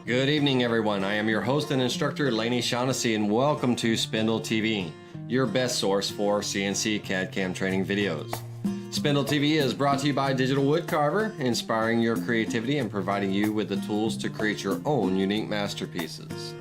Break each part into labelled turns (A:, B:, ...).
A: Good evening, everyone. I am your host and instructor, Laney Shaughnessy, and welcome to Spindle TV, your best source for CNC CAD/CAM training videos. Spindle TV is brought to you by Digital Woodcarver, inspiring your creativity and providing you with the tools to create your own unique masterpieces.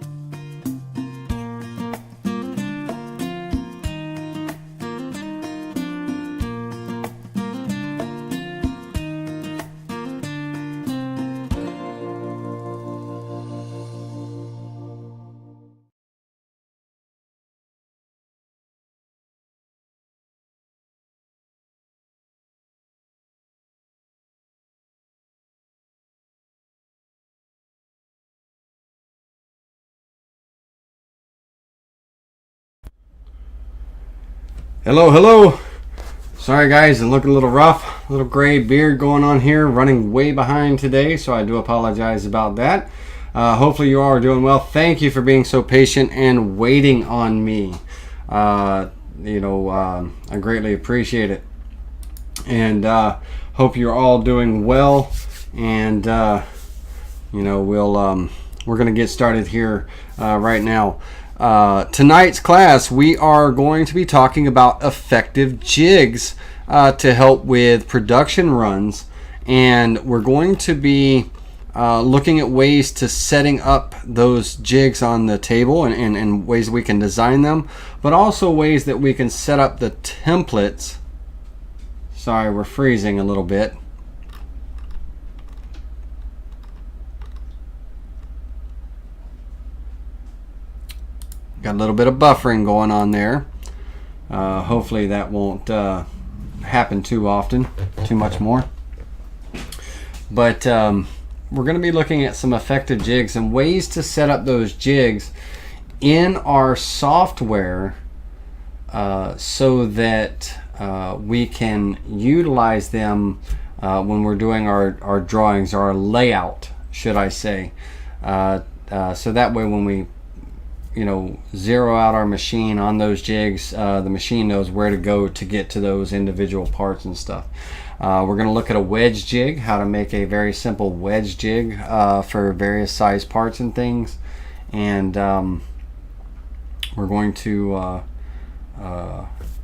A: Hello. Sorry guys, I'm looking a little rough, a little gray beard going on here, running way behind today, so I do apologize about that. Hopefully you all are doing well. Thank you for being so patient and waiting on me. I greatly appreciate it. And hope you're all doing well. And we're gonna get started here right now. Tonight's class, we are going to be talking about effective jigs to help with production runs, and we're going to be looking at ways to setting up those jigs on the table and ways we can design them, but also ways that we can set up the templates. Sorry, we're freezing a little bit. Got a little bit of buffering going on there. Hopefully that won't happen too often, too much more. But we're going to be looking at some effective jigs and ways to set up those jigs in our software so that we can utilize them when we're doing our drawings, or our layout, should I say. So that way when we zero out our machine on those jigs, the machine knows where to go to get to those individual parts and stuff. We're going to look at a wedge jig, how to make a very simple wedge jig for various size parts and things, and we're going to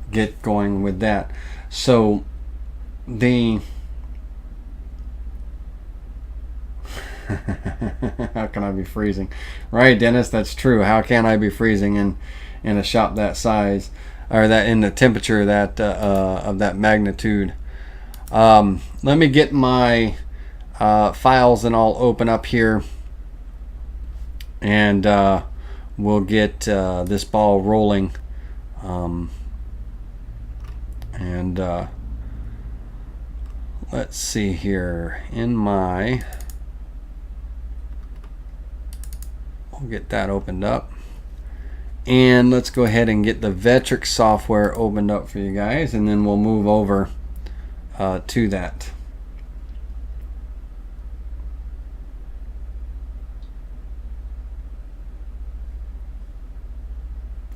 A: get going with that. So how can I be freezing? Right, Dennis, that's true. How can I be freezing in a shop that size, or that in the temperature that of that magnitude? Let me get my files and all open up here, and we'll get this ball rolling. Let's see here in my. We'll get that opened up, and let's go ahead and get the Vectric software opened up for you guys, and then we'll move over to that.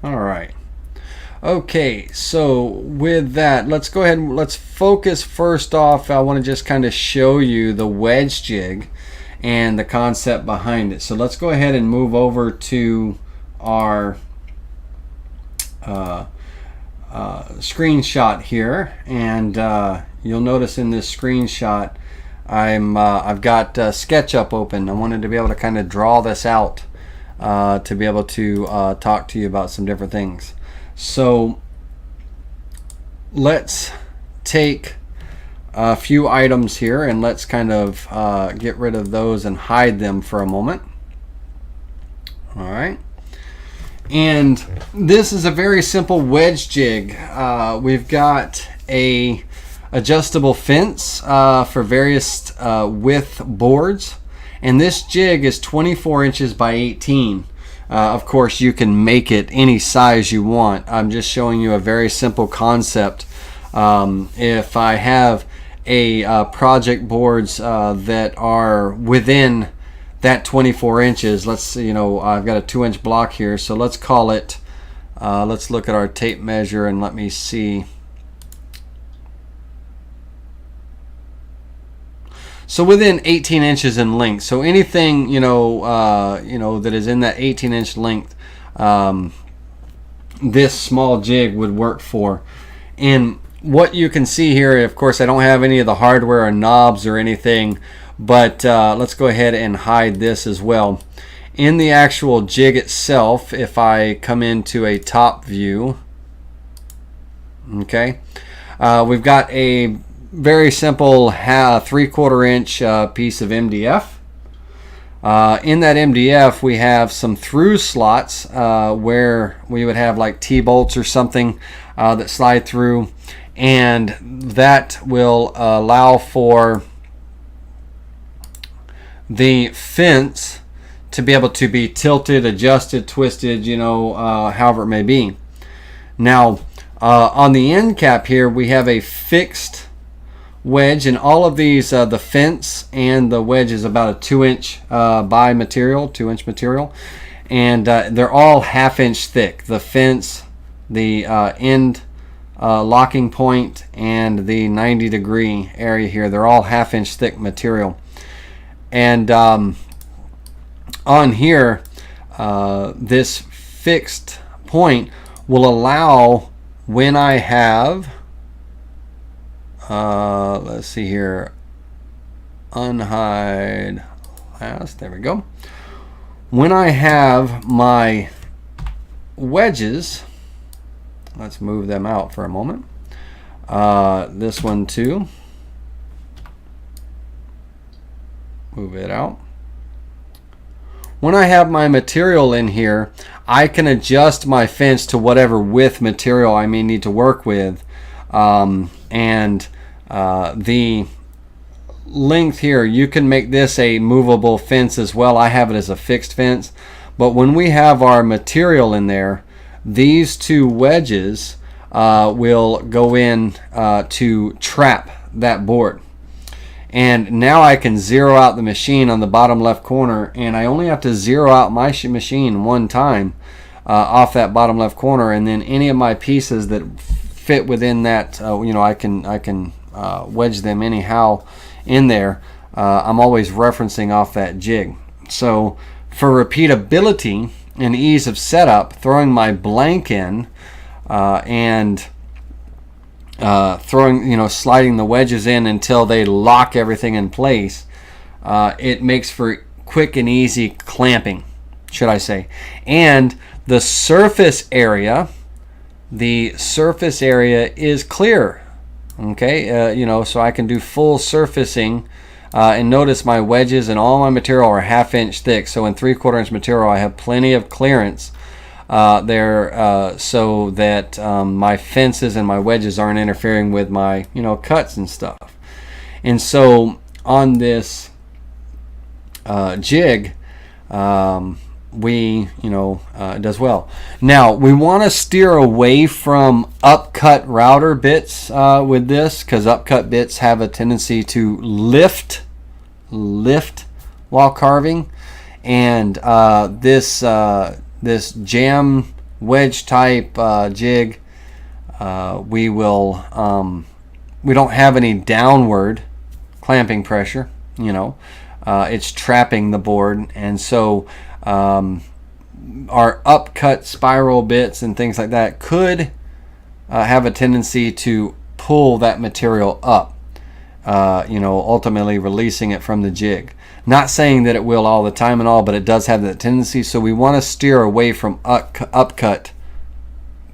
A: All right. Okay, so with that, let's go ahead and let's focus first off. I want to just kind of show you the wedge jig and the concept behind it. So let's go ahead and move over to our screenshot here, and you'll notice in this screenshot I've got SketchUp open. I wanted to be able to kind of draw this out to be able to talk to you about some different things. So let's take a few items here, and let's kind of get rid of those and hide them for a moment. All right, and this is a very simple wedge jig. We've got a adjustable fence for various width boards, and this jig is 24 inches by 18. Of course, you can make it any size you want. I'm just showing you a very simple concept. If I have project boards that are within that 24 inches, let's see, I've got a 2-inch block here, so let's call it, let's look at our tape measure and let me see. So within 18 inches in length. So anything, that is in that 18-inch length, this small jig would work for. And what you can see here, of course, I don't have any of the hardware or knobs or anything, but let's go ahead and hide this as well. In the actual jig itself, if I come into a top view, okay, we've got a very simple 3/4 inch piece of MDF. In that MDF, we have some through slots where we would have like T-bolts or something that slide through, and that will allow for the fence to be able to be tilted, adjusted, twisted, however it may be. Now, on the end cap here, we have a fixed wedge, and all of these, the fence and the wedge is about a 2-inch by material, 2-inch material, and they're all 1/2 inch thick. The fence, the end locking point, and the 90-degree area here, they're all 1/2 inch thick material. And on here, this fixed point will allow, when I have let's see here, unhide last, there we go. When I have my wedges, let's move them out for a moment. This one too, move it out. When I have my material in here, I can adjust my fence to whatever width material I may need to work with, and the length here, you can make this a movable fence as well. I have it as a fixed fence, but when we have our material in there, these two wedges will go in to trap that board. And now I can zero out the machine on the bottom left corner, and I only have to zero out my machine one time off that bottom left corner, and then any of my pieces that fit within that, I can wedge them anyhow in there. I'm always referencing off that jig. So for repeatability and ease of setup, throwing my blank in and sliding the wedges in until they lock everything in place, it makes for quick and easy clamping, should I say. And the surface area is clear. Okay, so I can do full surfacing, and notice my wedges and all my material are 1/2 inch thick. So in 3/4 inch material, I have plenty of clearance there, so that my fences and my wedges aren't interfering with my cuts and stuff. And so on this jig, it does well. Now we want to steer away from upcut router bits with this, because upcut bits have a tendency to lift while carving, and this jam wedge type jig, we don't have any downward clamping pressure. It's trapping the board, and so our upcut spiral bits and things like that could have a tendency to pull that material up, ultimately releasing it from the jig. Not saying that it will all the time and all, but it does have that tendency. So we want to steer away from upcut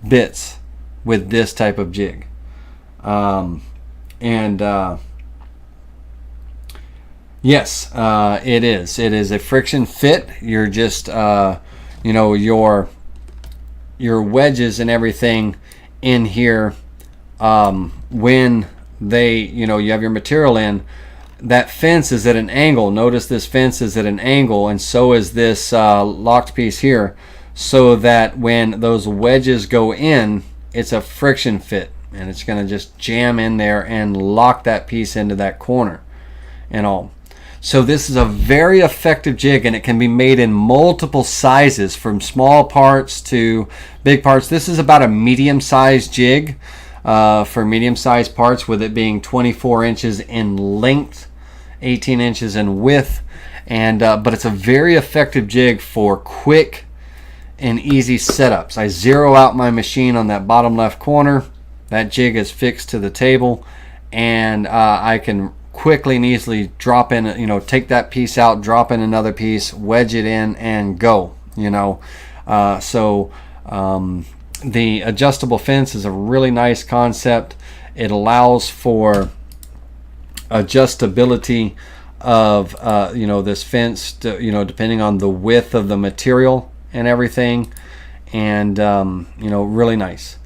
A: bits with this type of jig. Yes, it is. It is a friction fit. You're just, your wedges and everything in here, when they, you have your material in, that fence is at an angle. Notice this fence is at an angle, and so is this locked piece here, so that when those wedges go in, it's a friction fit, and it's going to just jam in there and lock that piece into that corner and all. So this is a very effective jig, and it can be made in multiple sizes, from small parts to big parts. This is about a medium-sized jig for medium-sized parts, with it being 24 inches in length 18 inches in width, and but it's a very effective jig for quick and easy setups. I zero out my machine on that bottom left corner. That jig is fixed to the table, and I can quickly and easily drop in, take that piece out, drop in another piece, wedge it in, and go. The adjustable fence is a really nice concept. It allows for adjustability of this fence, depending on the width of the material and everything, and really nice.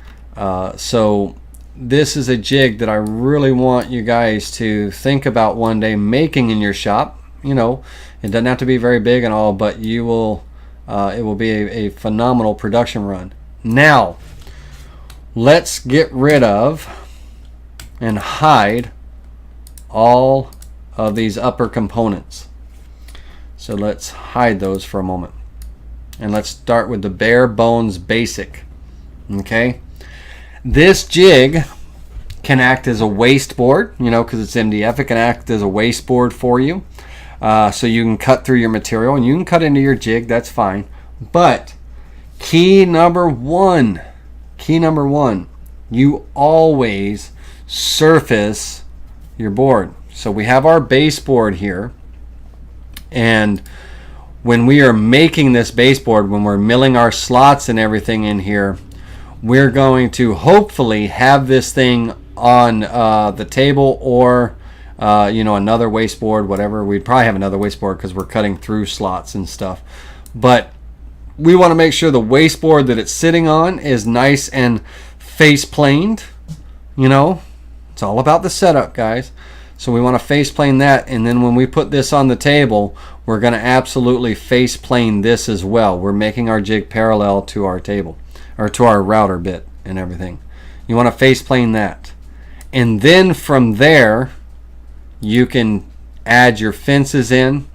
A: So this is a jig that I really want you guys to think about one day making in your shop. It doesn't have to be very big and all, but you will it will be a phenomenal production run. Now let's get rid of and hide all of these upper components. So let's hide those for a moment, and let's start with the bare bones basic. Okay, this jig can act as a waste board, because it's MDF. It can act as a waste board for you, so you can cut through your material and you can cut into your jig. That's fine. But key number one, you always surface your board. So we have our baseboard here, and when we are making this baseboard, when we're milling our slots and everything in here, we're going to hopefully have this thing on the table, or another wasteboard, whatever. We'd probably have another wasteboard because we're cutting through slots and stuff. But we want to make sure the wasteboard that it's sitting on is nice and face planed. It's all about the setup, guys. So we want to face plane that, and then when we put this on the table, we're going to absolutely face plane this as well. We're making our jig parallel to our table, or to our router bit and everything. You want to face plane that, and then from there you can add your fences in.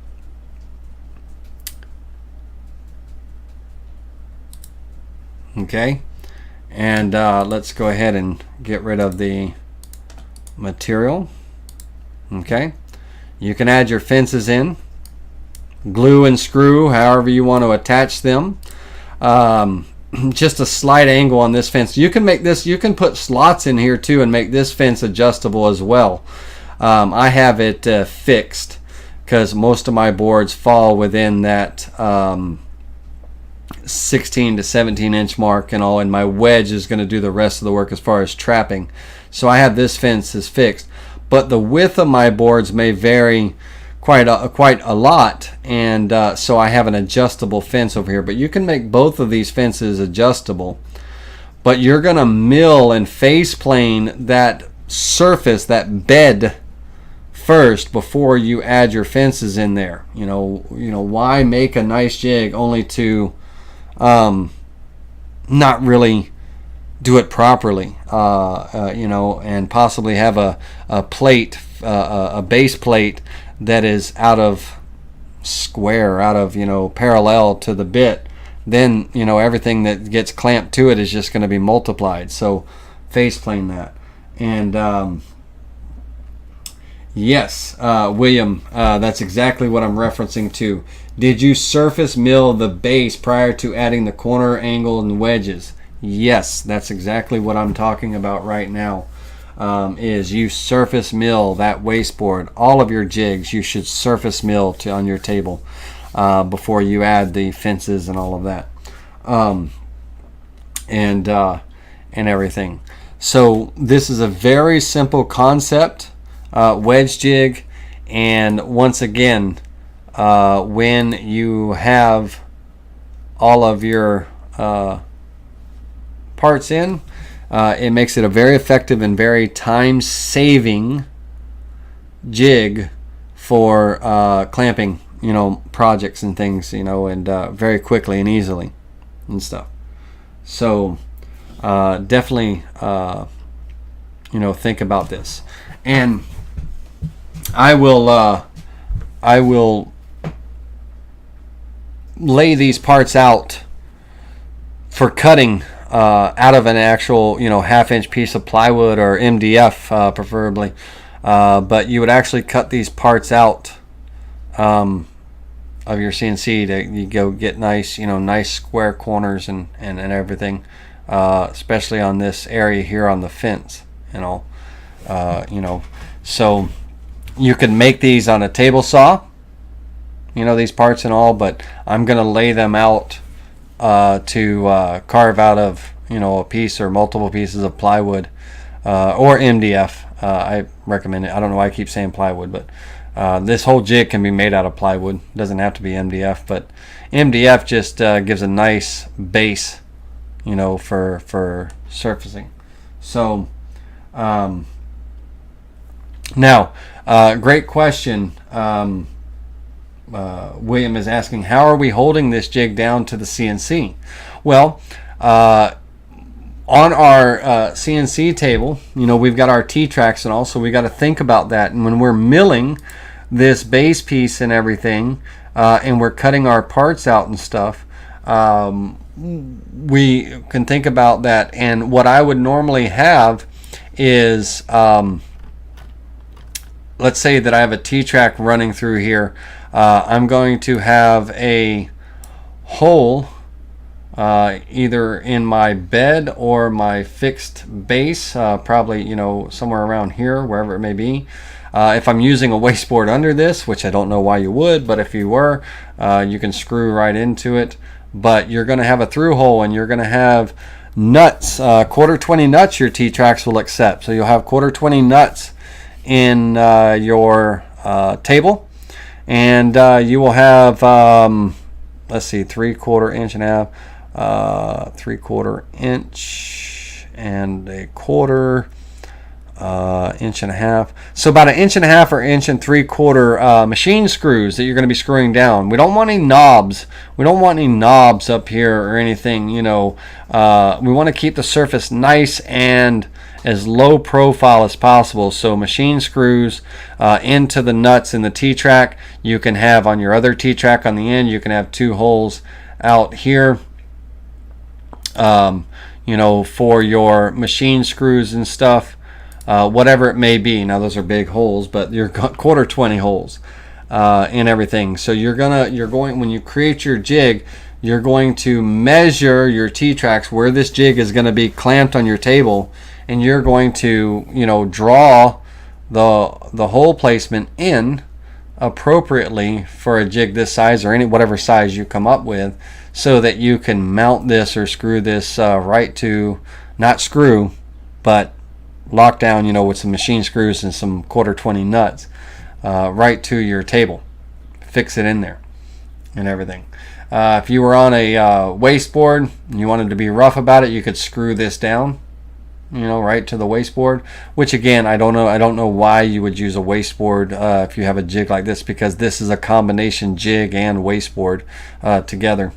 A: Okay, and let's go ahead and get rid of the material. Okay, you can add your fences in, glue and screw however you want to attach them. Just a slight angle on this fence. You can make this, you can put slots in here too and make this fence adjustable as well. I have it fixed because most of my boards fall within that 16 to 17 inch mark and all, and my wedge is going to do the rest of the work as far as trapping. So I have this fence is fixed, but the width of my boards may vary quite a lot, and so I have an adjustable fence over here. But you can make both of these fences adjustable, but you're going to mill and face plane that surface, that bed, first before you add your fences in there. Why make a nice jig only to not really do it properly, and possibly have a plate, a base plate that is out of square, out of parallel to the bit. Then everything that gets clamped to it is just going to be multiplied. So face plane that. And yes, William, that's exactly what I'm referencing to. Did you surface mill the base prior to adding the corner angle and wedges? Yes, that's exactly what I'm talking about right now. Is you surface mill that wasteboard. All of your jigs you should surface mill on your table before you add the fences and all of that, and everything. So this is a very simple concept, wedge jig. And once again, when you have all of your parts in, it makes it a very effective and very time-saving jig for clamping, projects and things, and very quickly and easily and stuff. So definitely, think about this. And I will lay these parts out for cutting out of an actual half-inch piece of plywood or MDF, preferably, but you would actually cut these parts out of your CNC to you go get nice, nice square corners and everything, especially on this area here on the fence, so you can make these on a table saw, these parts and all, but I'm gonna lay them out to carve out of a piece or multiple pieces of plywood or MDF. I recommend it. I don't know why I keep saying plywood, but this whole jig can be made out of plywood. It doesn't have to be MDF, but MDF just gives a nice base, for surfacing. So now, great question. William is asking, how are we holding this jig down to the CNC? Well, on our CNC table, we've got our T-tracks and all, so we got to think about that. And when we're milling this base piece and everything, and we're cutting our parts out and stuff, we can think about that. And what I would normally have is, let's say that I have a T-track running through here. I'm going to have a hole either in my bed or my fixed base, probably somewhere around here, wherever it may be. If I'm using a wasteboard under this, which I don't know why you would, but if you were, you can screw right into it. But you're going to have a through hole, and you're going to have nuts, quarter 20 nuts your T-tracks will accept. So you'll have quarter 20 nuts in your table, and you will have let's see, 3/4 inch and a half, 3/4 inch and a quarter, inch and a half, so about 1.5 inches or 1.75 inch machine screws that you're going to be screwing down. We don't want any knobs. We don't want any knobs up here or anything. We want to keep the surface nice and as low profile as possible. So machine screws into the nuts in the T-track. You can have on your other T-track on the end, you can have 2 holes out here, for your machine screws and stuff, whatever it may be. Now those are big holes, but you're quarter 20 holes in everything. So you're going when you create your jig, you're going to measure your T-tracks where this jig is going to be clamped on your table, and you're going to draw the hole placement in appropriately for a jig this size, or whatever size you come up with, so that you can mount this or screw this right to, not screw, but lock down, with some machine screws and some quarter 20 nuts, right to your table. Fix it in there and everything. If you were on a wasteboard and you wanted to be rough about it, you could screw this down, right to the wasteboard, which again, I don't know why you would use a wasteboard if you have a jig like this, because this is a combination jig and wasteboard together.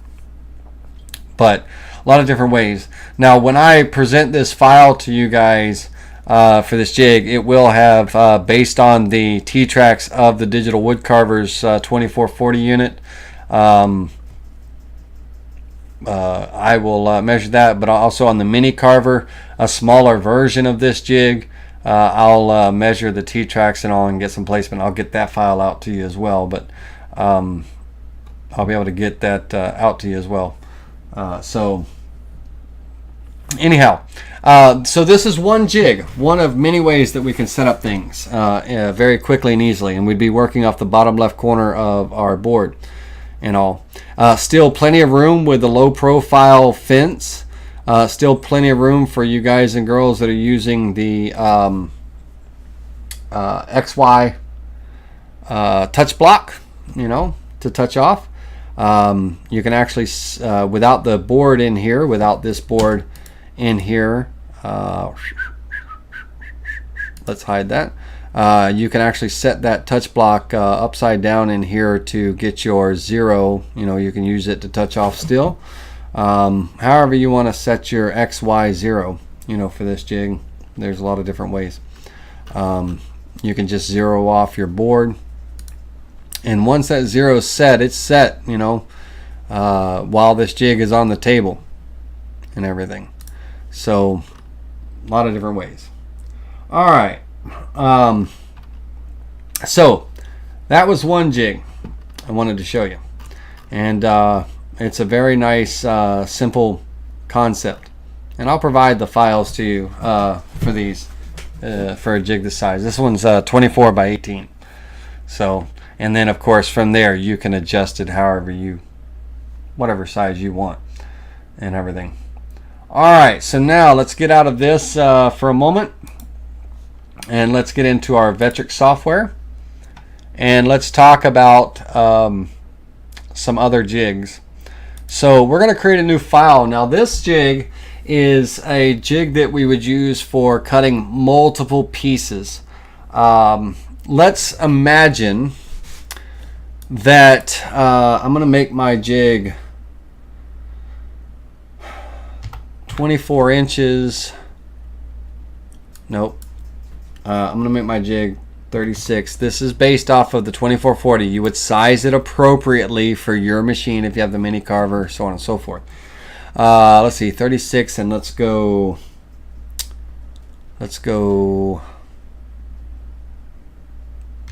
A: But a lot of different ways. Now, when I present this file to you guys for this jig, it will have, based on the T-tracks of the Digital Woodcarver's 2440 unit, I will measure that, but also on the Mini Carver, a smaller version of this jig, I'll measure the T-tracks and all and get some placement. I'll get that file out to you as well, but I'll be able to get that out to you as well. So anyhow, so this is one jig, one of many ways that we can set up things very quickly and easily, and we'd be working off the bottom left corner of our board and all. Still plenty of room with the low profile fence. Still plenty of room for you guys and girls that are using the XY touch block, to touch off. You can actually, without the board in here, without this board in here, let's hide that. You can actually set that touch block upside down in here to get your 0. You can use it to touch off still. However you want to set your XY 0, for this jig, there's a lot of different ways. You can just 0 off your board, and once that 0 is set, it's set, while this jig is on the table and everything. So a lot of different ways. All right. So that was one jig I wanted to show you, and it's a very nice simple concept, and I'll provide the files to you for these for a jig this size. This one's 24 by 18. So, and then of course from there you can adjust it however whatever size you want and everything. Alright, so now let's get out of this for a moment, and let's get into our Vectric software, and let's talk about some other jigs. So we're going to create a new file. Now this jig is a jig that we would use for cutting multiple pieces. Let's imagine that I'm going to make my jig 24 inches. Nope. I'm going to make my jig 36. This is based off of the 2440. You would size it appropriately for your machine if you have the mini carver, so on and so forth. Let's see, 36, and let's go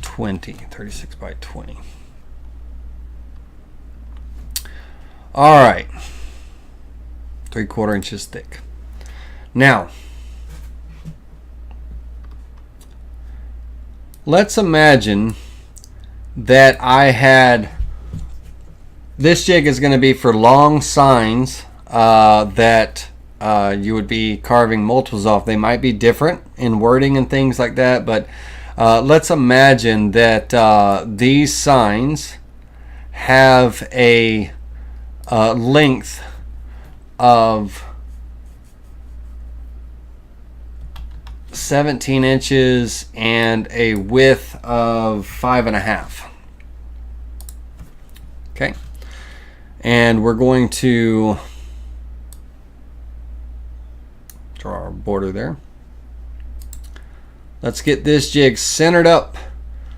A: 20. 36 by 20. All right, 3/4 inches thick. Now let's imagine that I had this jig is going to be for long signs that you would be carving multiples off. They might be different in wording and things like that, but let's imagine that these signs have a length of 17 inches and a width of 5.5. Okay, and we're going to draw our border there. Let's get this jig centered up.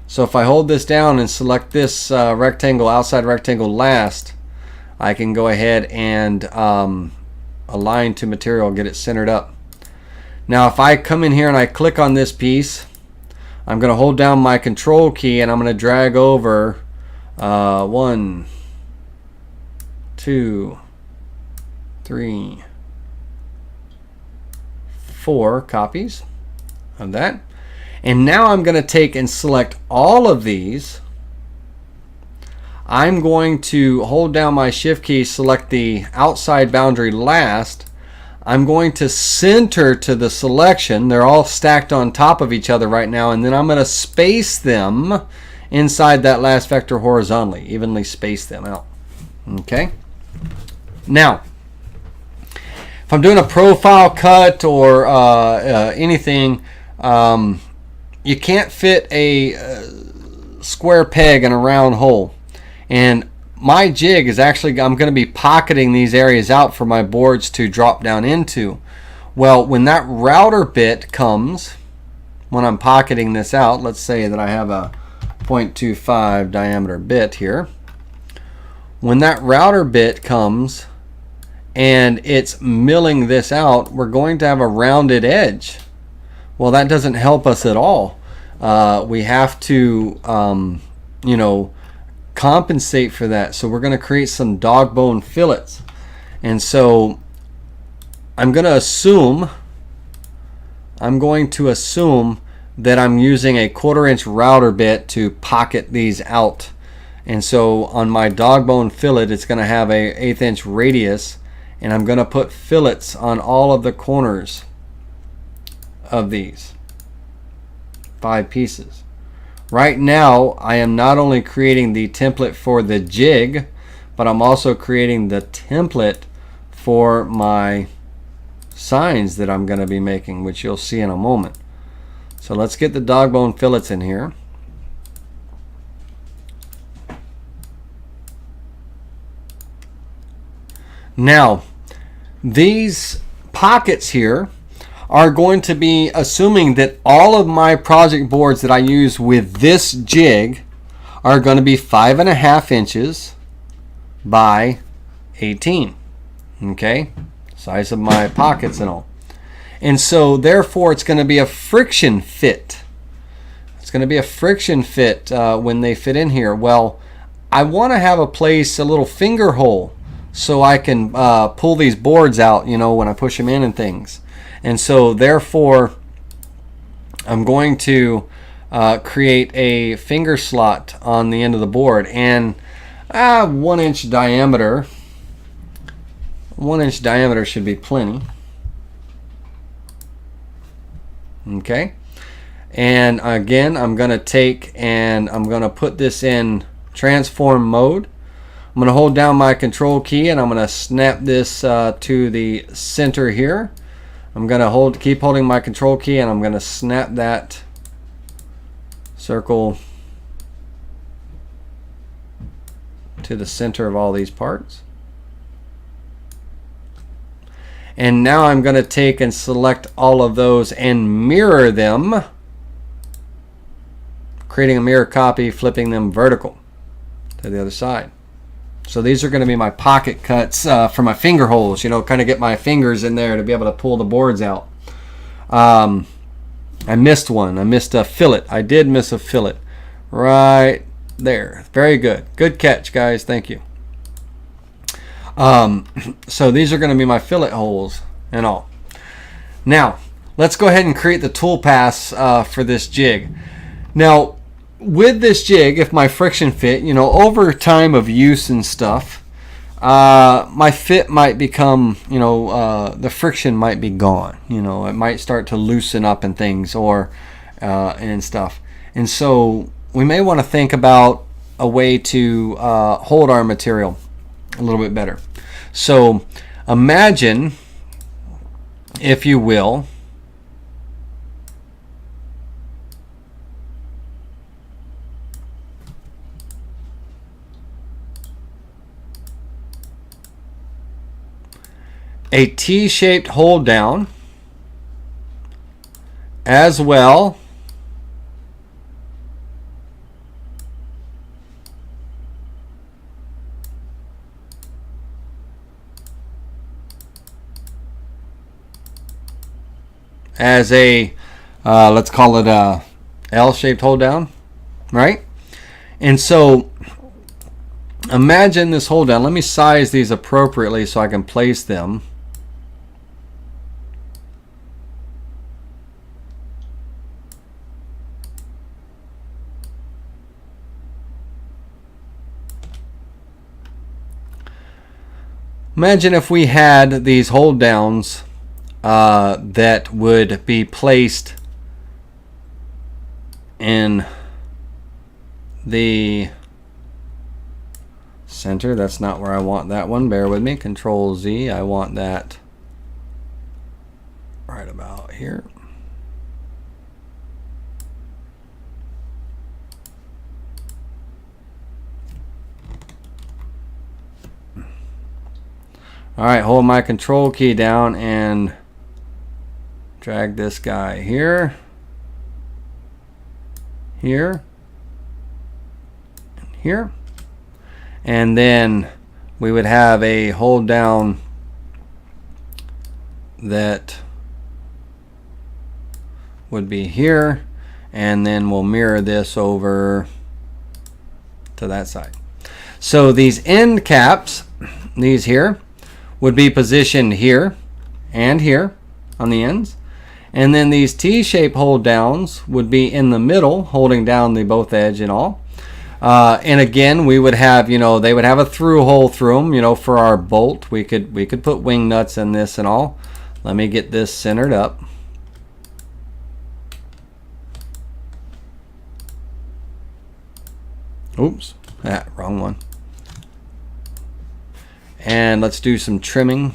A: So if I hold this down and select this rectangle, outside rectangle last, I can go ahead and align to material, get it centered up. Now if I come in here and I click on this piece, I'm going to hold down my control key and I'm going to drag over 1, 2, 3, 4 copies of that. And now I'm going to take and select all of these. I'm going to hold down my shift key, select the outside boundary last. I'm going to center to the selection. They're all stacked on top of each other right now, and then I'm going to space them inside that last vector horizontally, evenly space them out. Okay. Now, if I'm doing a profile cut or anything, you can't fit a square peg in a round hole. And my jig is actually, I'm going to be pocketing these areas out for my boards to drop down into. Well, when that router bit comes, when I'm pocketing this out, let's say that I have a 0.25 diameter bit here. When that router bit comes and it's milling this out, we're going to have a rounded edge. Well, that doesn't help us at all. We have to, you know, compensate for that. So we're going to create some dog bone fillets. And so I'm going to assume that I'm using a 1/4 inch router bit to pocket these out. And so on my dog bone fillet, it's going to have a 1/8 inch radius, and I'm going to put fillets on all of the corners of these 5 pieces. Right now I am not only creating the template for the jig, but I'm also creating the template for my signs that I'm going to be making, which you'll see in a moment. So let's get the dog bone fillets in here. Now these pockets here are going to be assuming that all of my project boards that I use with this jig are going to be 5.5 inches by 18. Okay, size of my pockets and all. And so therefore it's going to be a friction fit. It's going to be a friction fit when they fit in here. Well, I want to have a place, a little finger hole, so I can pull these boards out, you know, when I push them in and things. And so therefore, I'm going to create a finger slot on the end of the board, and 1 inch diameter. 1 inch diameter should be plenty. Okay. And again, I'm going to take and I'm going to put this in transform mode. I'm going to hold down my control key and I'm going to snap this to the center here. I'm going to keep holding my control key and I'm going to snap that circle to the center of all these parts. And now I'm going to take and select all of those and mirror them, creating a mirror copy, flipping them vertical to the other side. So these are going to be my pocket cuts for my finger holes, you know, kind of get my fingers in there to be able to pull the boards out. I missed one. I missed a fillet. I did miss a fillet right there. Very good. Good catch, guys. Thank you. So these are going to be my fillet holes and all. Now, let's go ahead and create the tool paths for this jig. Now, with this jig, if my friction fit, you know, over time of use and stuff, my fit might become, you know, the friction might be gone. You know, it might start to loosen up and things, or and stuff. And so we may want to think about a way to hold our material a little bit better. So imagine, if you will, a T-shaped hold down, as well as a let's call it a L-shaped hold down, right? And so imagine this hold down. Let me size these appropriately so I can place them. Imagine if we had these hold downs that would be placed in the center. That's not where I want that one. Bear with me. Control Z. I want that right about here. All right, hold my control key down and drag this guy here, here, and here. And then we would have a hold down that would be here, and then we'll mirror this over to that side. So these end caps, these here, would be positioned here and here on the ends. And then these T-shaped hold downs would be in the middle, holding down the both edge and all. And again, we would have, you know, they would have a through hole through them, you know, for our bolt. We could put wing nuts in this and all. Let me get this centered up. Oops, wrong one. And let's do some trimming.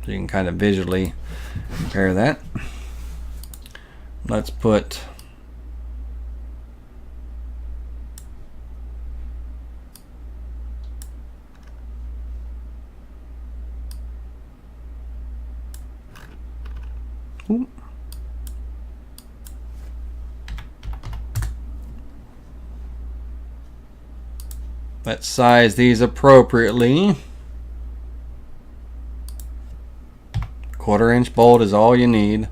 A: So you can kind of visually compare that. Let's put let's size these appropriately. 1/4" bolt is all you need.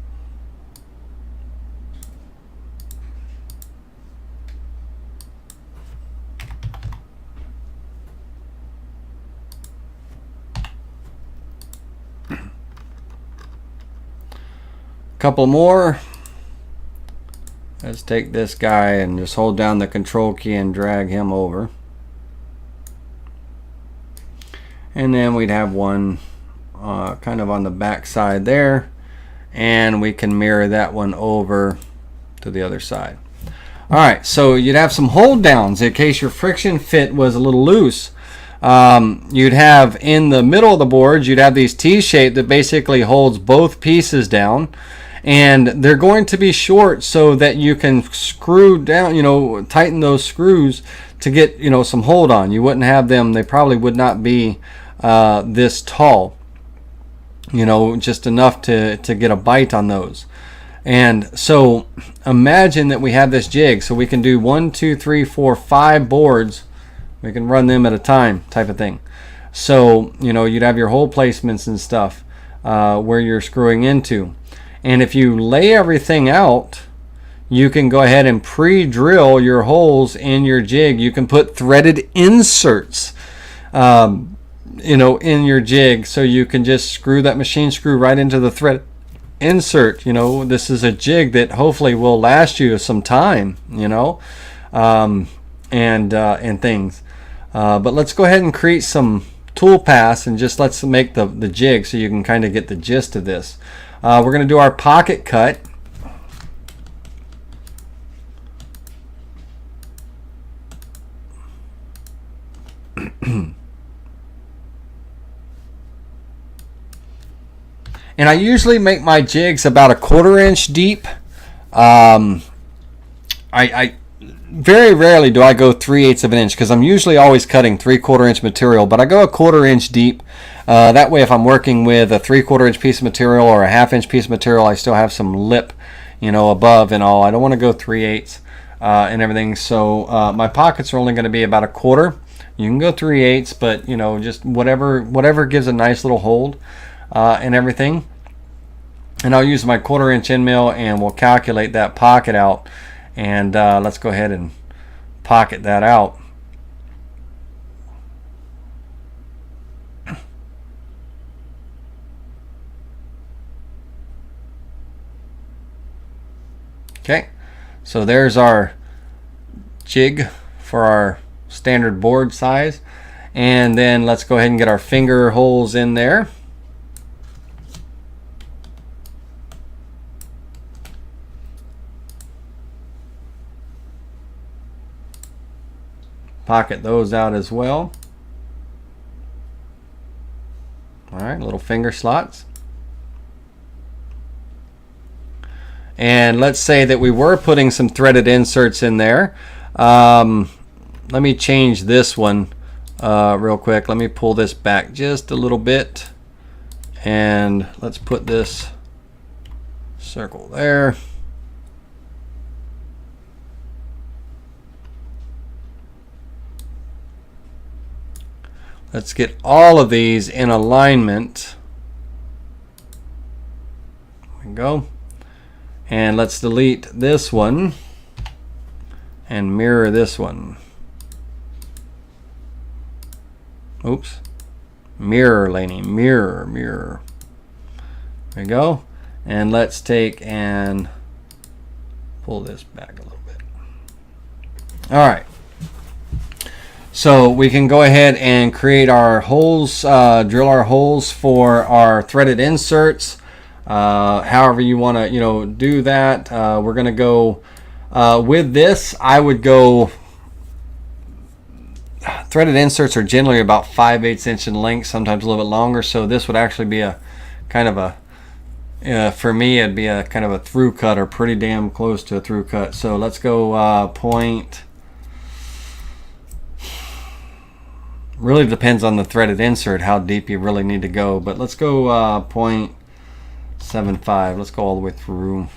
A: Couple more. Let's take this guy and just hold down the control key and drag him over. And then we'd have one kind of on the back side there, and we can mirror that one over to the other side. Alright, so you'd have some hold downs in case your friction fit was a little loose. You'd have in the middle of the boards, you'd have these T-shape that basically holds both pieces down, and they're going to be short so that you can screw down, you know, tighten those screws to get, you know, some hold on. You wouldn't have them, they probably would not be this tall, you know, just enough to get a bite on those. And so imagine that we have this jig, so we can do 1, 2, 3, 4, 5 boards. We can run them at a time type of thing. So, you know, you'd have your hole placements and stuff where you're screwing into. And if you lay everything out, you can go ahead and pre-drill your holes in your jig. You can put threaded inserts, you know, in your jig, so you can just screw that machine screw right into the thread insert. You know, this is a jig that hopefully will last you some time, you know, and things. But let's go ahead and create some tool paths and just let's make the jig so you can kind of get the gist of this. We're going to do our pocket cut. And I usually make my jigs about 1/4" deep. I very rarely do I go 3/8 of an inch, because I'm usually always cutting 3/4" material, but I go 1/4" deep. That way, if I'm working with a 3/4" piece of material or a 1/2" piece of material, I still have some lip, you know, above and all. I don't want to go 3/8 and everything. So my pockets are only going to be about 1/4. You can go 3/8, but you know, just whatever gives a nice little hold and everything. And I'll use my 1/4" end mill, and we'll calculate that pocket out. And let's go ahead and pocket that out. Okay, so there's our jig for our standard board size. And then let's go ahead and get our finger holes in there. Pocket those out as well. All right, little finger slots. And let's say that we were putting some threaded inserts in there. Let me change this one real quick. Let me pull this back just a little bit, and let's put this circle there. Let's get all of these in alignment. There we go. And let's delete this one and mirror this one. Oops. Mirror, Laney. Mirror, mirror. There we go. And let's take and pull this back a little bit. All right. So we can go ahead and create our holes, drill our holes for our threaded inserts. However you want to, you know, do that. We're going to go with this. I would go, threaded inserts are generally about 5/8 inch in length, sometimes a little bit longer. So this would actually be a kind of a, for me, it'd be a kind of a through cut, or pretty damn close to a through cut. So let's go point. Really depends on the threaded insert how deep you really need to go, but let's go 0.75. Let's go all the way through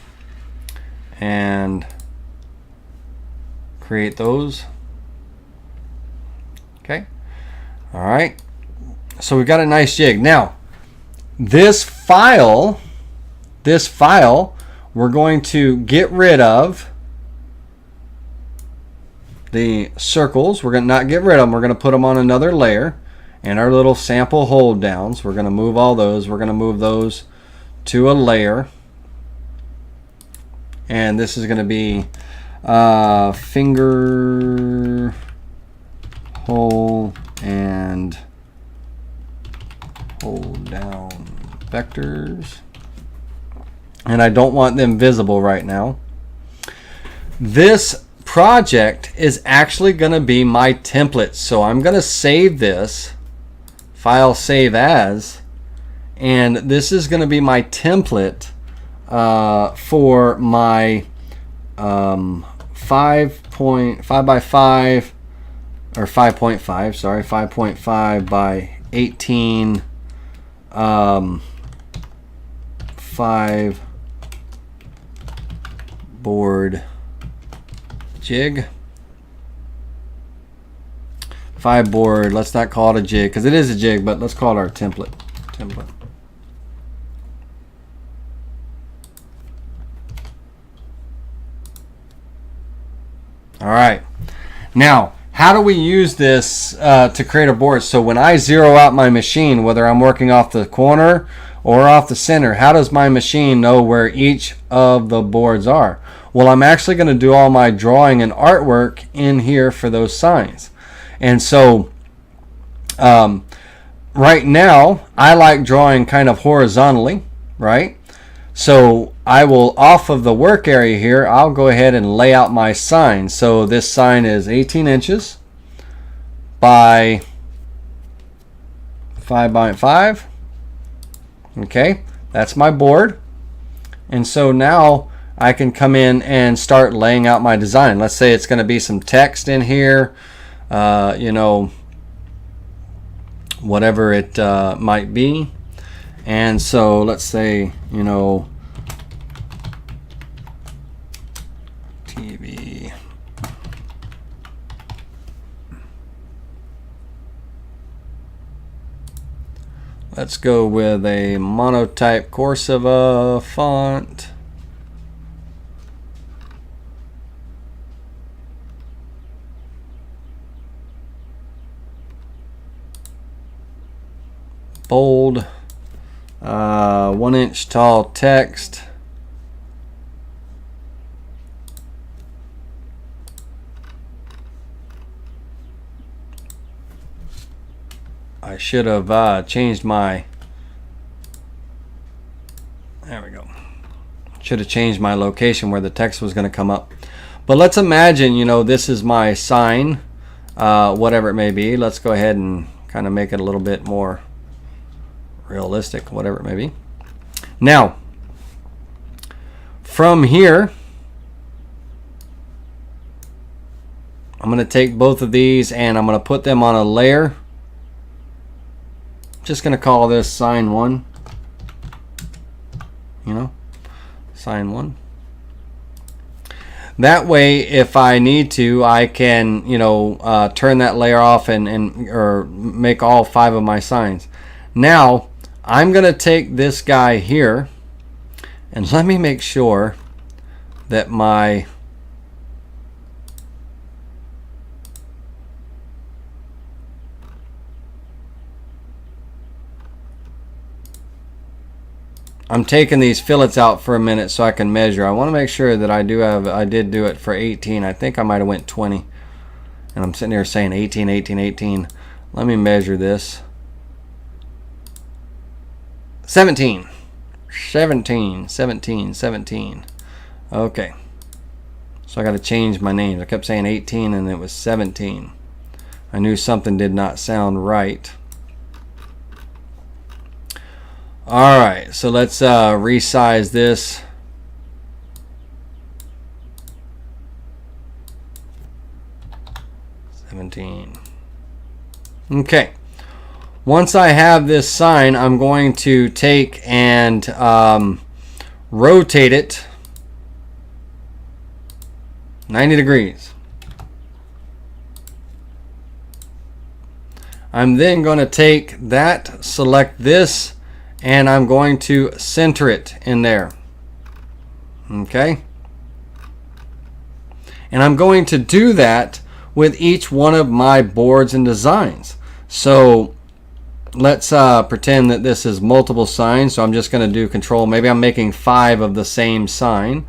A: and create those. Okay. All right. So we've got a nice jig. Now, This file, we're going to get rid of the circles. We're going to not get rid of them. We're going to put them on another layer. And our little sample hold downs, we're going to move all those. We're going to move those to a layer. And this is going to be finger hole and hold down vectors. And I don't want them visible right now. This project is actually going to be my template. So I'm going to save this. File save as, and this is going to be my template for my 5.5 by 5 or 5.5, sorry, 5.5 by 18 5 board jig. 5 board, let's not call it a jig because it is a jig, but let's call it our template. All right, now how do we use this to create a board? So when I zero out my machine, whether I'm working off the corner or off the center, how does my machine know where each of the boards are? Well, I'm actually going to do all my drawing and artwork in here for those signs. And so right now I like drawing kind of horizontally, right? So I will, off of the work area here, I'll go ahead and lay out my sign. So this sign is 18 inches by 5.5. Okay, that's my board. And so now I can come in and start laying out my design. Let's say it's going to be some text in here. You know, whatever it might be. And so let's say, you know, TV. Let's go with a monotype Corsiva font. Bold, 1 inch tall text. I should have changed my, there we go. Should have changed my location where the text was going to come up. But let's imagine, you know, this is my sign, whatever it may be. Let's go ahead and kind of make it a little bit more realistic, whatever it may be. Now, from here, I'm going to take both of these and I'm going to put them on a layer. Just going to call this sign 1. You know, sign 1. That way, if I need to, I can, you know, turn that layer off and or make all 5 of my signs. Now, I'm going to take this guy here and let me make sure that my I'm taking these fillets out for a minute so I can measure. I want to make sure that I did do it for 18. I think I might have went 20. And I'm sitting here saying 18, 18, 18. Let me measure this. 17. 17, 17, 17. Okay. So I got to change my names. I kept saying 18 and it was 17. I knew something did not sound right. Alright, so let's resize this. Okay. Once I have this sign, I'm going to take and rotate it 90 degrees. I'm then going to take that, select this, and I'm going to center it in there. Okay? And I'm going to do that with each one of my boards and designs. So let's pretend that this is multiple signs. So I'm just going to do control. Maybe I'm making 5 of the same sign,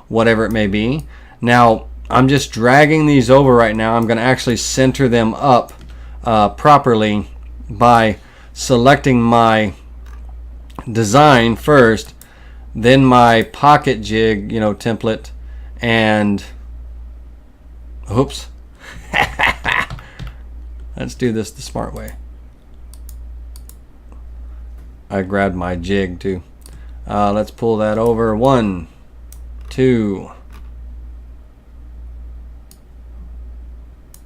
A: whatever it may be. Now I'm just dragging these over right now. I'm going to actually center them up properly by selecting my design first, then my pocket jig, template, and oops. Let's do this the smart way. I grabbed my jig too. Let's pull that over. 1, 2,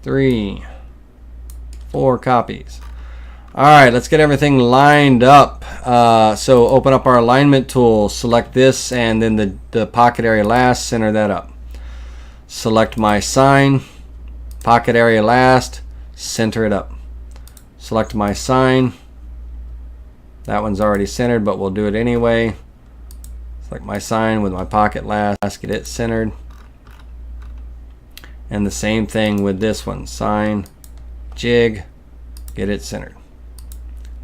A: 3, 4 copies. Alright, let's get everything lined up. So open up our alignment tool, select this, and then the pocket area last, center that up. Select my sign, pocket area last, center it up. Select my sign. That one's already centered, but we'll do it anyway. Select my sign with my pocket last, get it centered. And the same thing with this one, sign, jig, get it centered.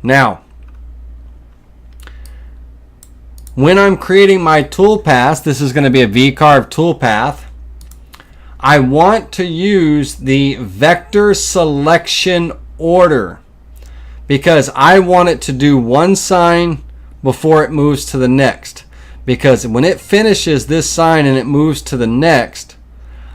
A: Now, when I'm creating my toolpath, this is going to be a V-carve toolpath. I want to use the vector selection order because I want it to do one sign before it moves to the next. Because when it finishes this sign and it moves to the next,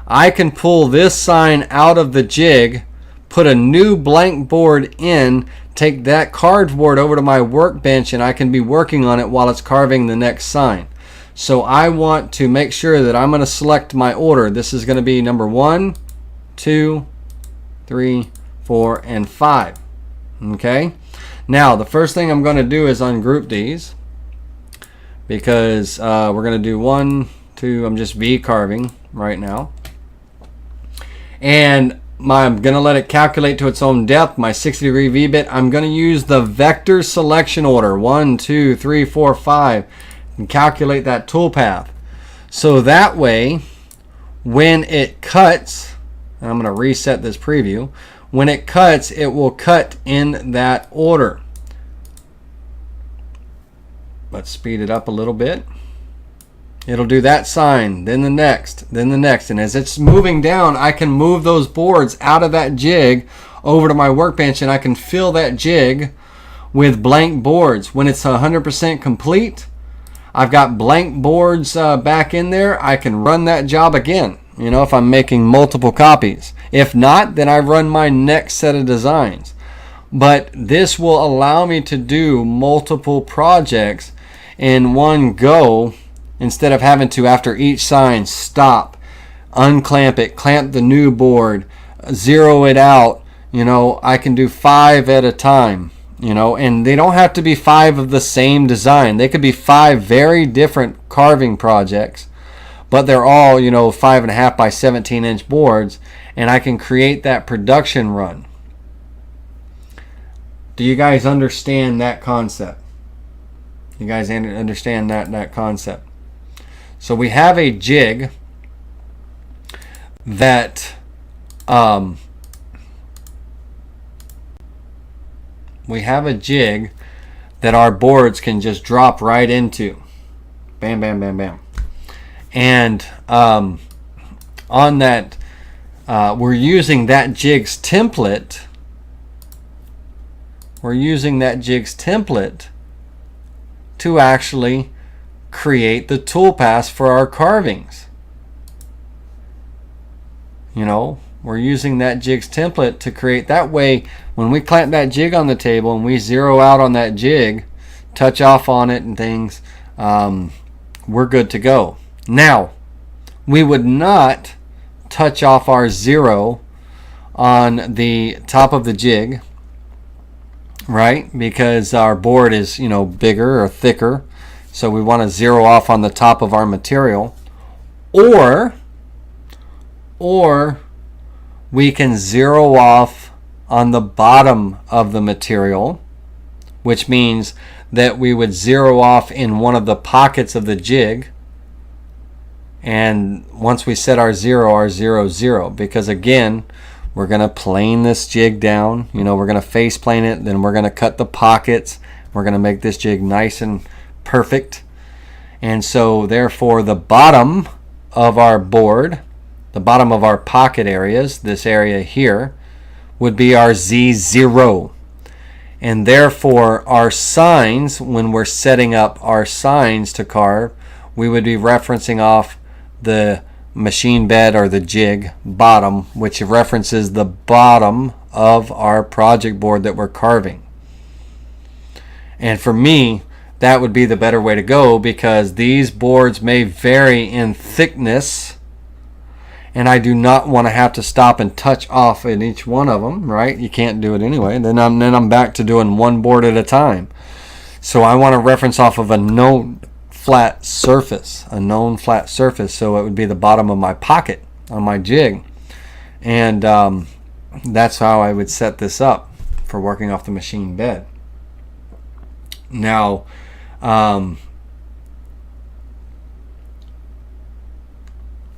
A: I can pull this sign out of the jig, put a new blank board in, take that cardboard over to my workbench, and I can be working on it while it's carving the next sign. So I want to make sure that I'm going to select my order. This is going to be number 1, 2, 3, 4, and 5. Okay? Now, the first thing I'm going to do is ungroup these because we're going to do 1, 2, I'm just V carving right now. And I'm going to let it calculate to its own depth, my 60-degree V-bit. I'm going to use the vector selection order, 1, 2, 3, 4, 5, and calculate that toolpath. So that way, when it cuts, and I'm going to reset this preview, when it cuts, it will cut in that order. Let's speed it up a little bit. It'll do that sign, then the next, then the next. And as it's moving down, I can move those boards out of that jig over to my workbench, and I can fill that jig with blank boards. When it's 100% complete, I've got blank boards back in there. I can run that job again, if I'm making multiple copies. If not, then I run my next set of designs. But this will allow me to do multiple projects in one go, instead of having to, after each sign, stop, unclamp it, clamp the new board, zero it out. I can do 5 at a time, and they don't have to be 5 of the same design. They could be 5 very different carving projects, but they're all, 5.5 by 17-inch boards, and I can create that production run. Do you guys understand that concept? You guys understand that concept? So we have a jig that our boards can just drop right into. Bam, bam, bam, bam. And on that, we're using that Jigs template. We're using that Jigs template to actually create the toolpaths for our carvings. We're using that Jigs template to create. That way, when we clamp that jig on the table and we zero out on that jig, touch off on it and things, we're good to go. Now, we would not touch off our zero on the top of the jig, right? Because our board is, bigger or thicker. So we want to zero off on the top of our material. Or we can zero off on the bottom of the material which means that we would zero off in one of the pockets of the jig. And once we set our zero, 0, because again, we're going to plane this jig down. You know, we're going to face plane it, then we're going to cut the pockets. We're going to make this jig nice and perfect. And so therefore the bottom of our board, the bottom of our pocket areas, this area here, would be our Z0. And therefore our signs, when we're setting up our signs to carve, we would be referencing off the machine bed or the jig bottom, which references the bottom of our project board that we're carving. And for me, that would be the better way to go, because these boards may vary in thickness, and I do not want to have to stop and touch off in each one of them, right? You can't do it anyway. Then I'm back to doing one board at a time. So I want to reference off of a known flat surface, so it would be the bottom of my pocket on my jig. And that's how I would set this up for working off the machine bed. Now,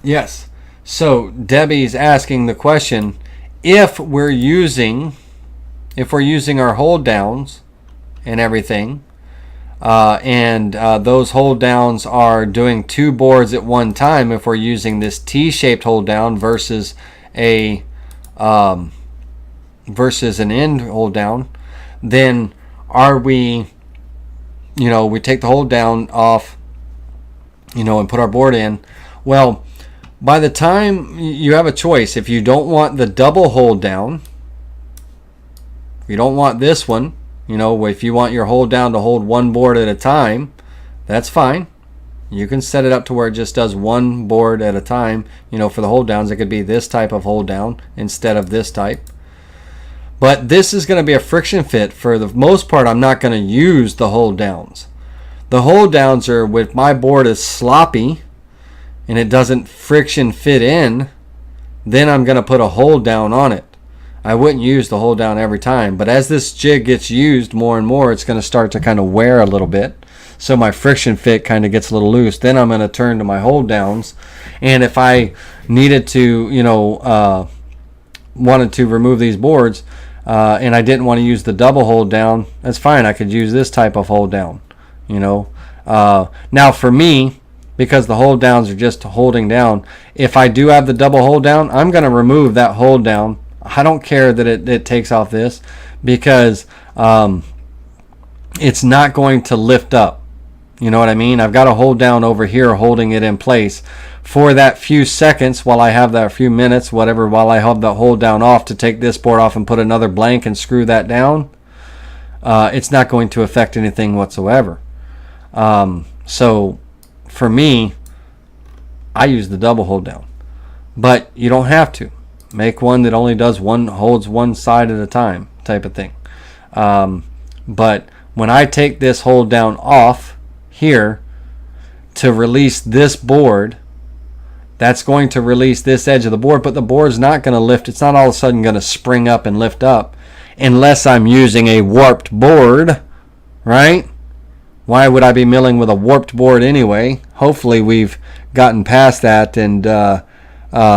A: yes, so Debbie's asking the question, if we're using our hold downs and everything, and those hold downs are doing 2 boards at one time, if we're using this T-shaped hold down versus an end hold down, then are we, we take the hold down off, and put our board in. Well, by the time you have a choice, if you don't want the double hold down, if you don't want this one, if you want your hold down to hold one board at a time, that's fine. You can set it up to where it just does one board at a time. For the hold downs, it could be this type of hold down instead of this type. But this is going to be a friction fit. For the most part, I'm not going to use the hold downs. The hold downs are, with my board is sloppy and it doesn't friction fit in, then I'm going to put a hold down on it. I wouldn't use the hold down every time, but as this jig gets used more and more, it's going to start to kind of wear a little bit. So my friction fit kind of gets a little loose. Then I'm going to turn to my hold downs. And if I needed to, wanted to remove these boards, and I didn't want to use the double hold down, that's fine. I could use this type of hold down, Now for me, because the hold downs are just holding down, if I do have the double hold down, I'm going to remove that hold down. I don't care that it takes off this, because it's not going to lift up. You know what I mean? I've got a hold down over here holding it in place for that few seconds, while I have that few minutes, whatever, while I have the hold down off to take this board off and put another blank and screw that down. It's not going to affect anything whatsoever. So for me, I use the double hold down, but you don't have to. Make one that only holds one side at a time, type of thing. But when I take this hold down off here to release this board, that's going to release this edge of the board, but the board's not going to lift. It's not all of a sudden going to spring up and lift up unless I'm using a warped board, right? Why would I be milling with a warped board anyway? Hopefully we've gotten past that and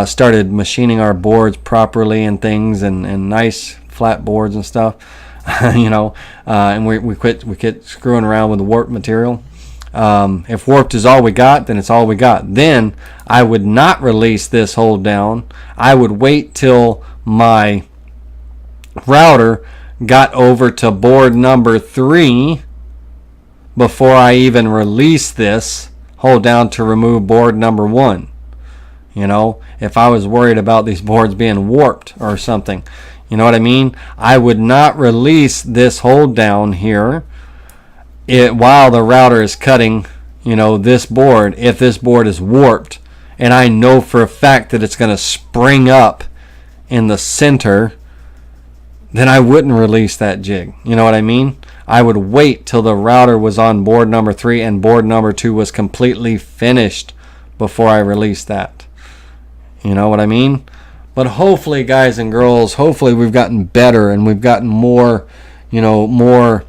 A: started machining our boards properly and things, and nice flat boards and stuff, and we quit screwing around with the warped material. If warped is all we got, then it's all we got. Then I would not release this hold down. I would wait till my router got over to board number 3 before I even release this hold down to remove board number 1. If I was worried about these boards being warped or something, you know what I mean? I would not release this hold down here while the router is cutting, this board. If this board is warped and I know for a fact that it's going to spring up in the center, then I wouldn't release that jig. You know what I mean? I would wait till the router was on board number 3 and board number 2 was completely finished before I released that. You know what I mean? But hopefully, guys and girls, hopefully we've gotten better and we've gotten more, more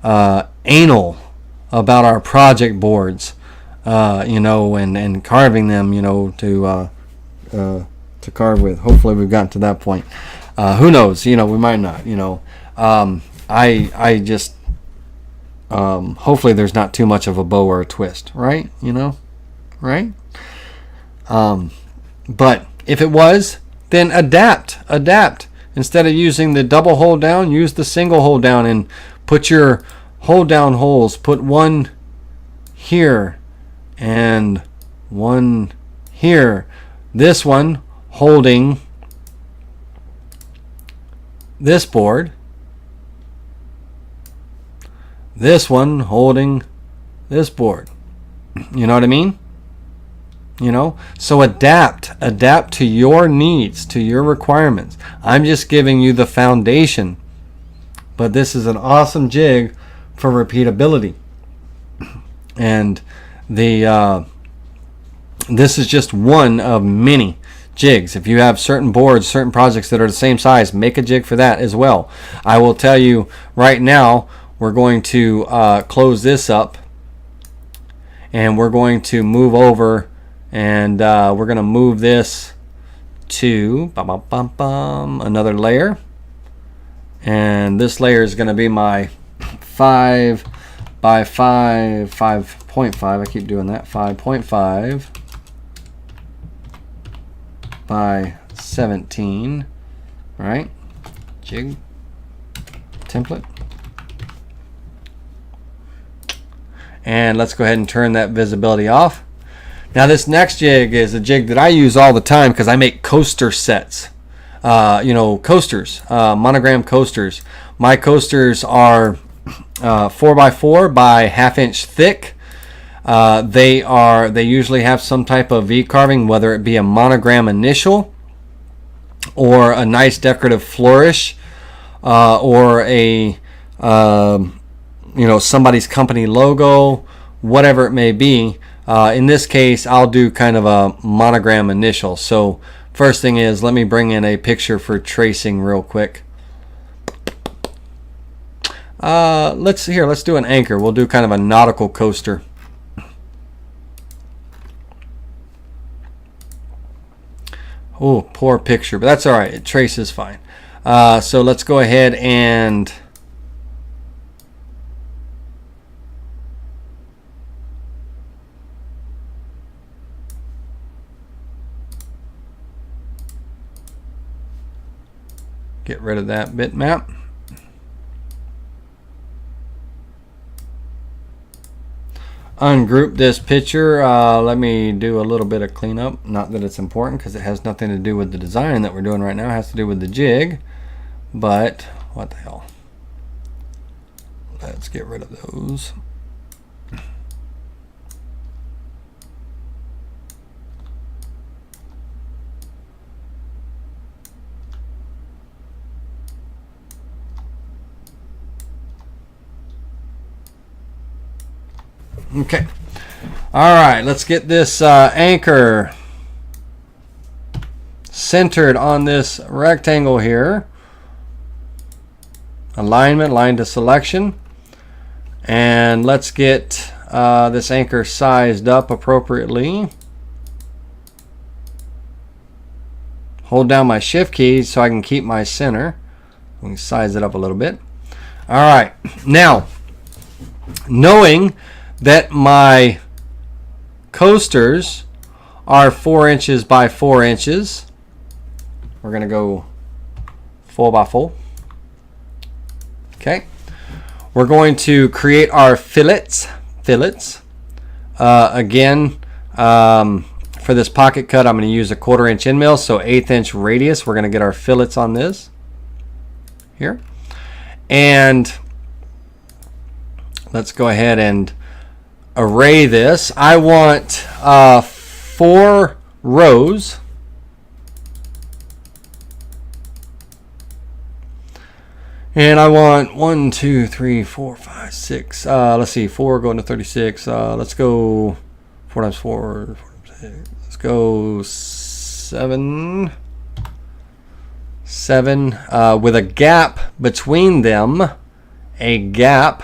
A: anal about our project boards, and carving them, to carve with. Hopefully we've gotten to that point. Who knows? We might not. I just hopefully there's not too much of a bow or a twist, right? Right? But if it was, then adapt. Instead of using the double hold down, use the single hold down and put your hold down holes. Put one here and one here. This one holding this board. This one holding this board. You know what I mean? So adapt to your needs, to your requirements. I'm just giving you the foundation, but this is an awesome jig for repeatability. And this is just one of many jigs. If you have certain boards, certain projects that are the same size, make a jig for that as well. I will tell you right now, we're going to close this up, and we're going to move over, and we're going to move this to another layer, and this layer is going to be my 5 by 5.5. I keep doing that. 5.5 by 17, right? Jig template. And let's go ahead and turn that visibility off. Now this next jig is a jig that I use all the time because I make coaster sets. Coasters, monogram coasters. My coasters are 4x4 by 1/2 inch thick. They usually have some type of V carving, whether it be a monogram initial or a nice decorative flourish, or a somebody's company logo, whatever it may be. In this case, I'll do kind of a monogram initial. So first thing is, let me bring in a picture for tracing real quick. Let's do an anchor. We'll do kind of a nautical coaster. Oh, poor picture, but that's all right. It traces fine. So let's go ahead and get rid of that bitmap. Ungroup this picture. Let me do a little bit of cleanup. Not that it's important because it has nothing to do with the design that we're doing right now. It has to do with the jig. But what the hell? Let's get rid of those. Okay. All right, let's get this anchor centered on this rectangle here. Alignment, line to selection. And let's get this anchor sized up appropriately. Hold down my shift key so I can keep my center. We can size it up a little bit. All right. Now, knowing that my coasters are 4 inches by 4 inches, we're going to go 4 by 4. Okay. We're going to create our fillets. Again, for this pocket cut, I'm going to use a 1/4 inch end mill, so 1/8 inch radius. We're going to get our fillets on this here. And let's go ahead and array this. I want 4 rows. And I want 1, 2, 3, 4, 5, 6. Let's see, 4 going to 36. Let's go 4 times 4. 4 times 6. Let's go 7. 7 with a gap between them. A gap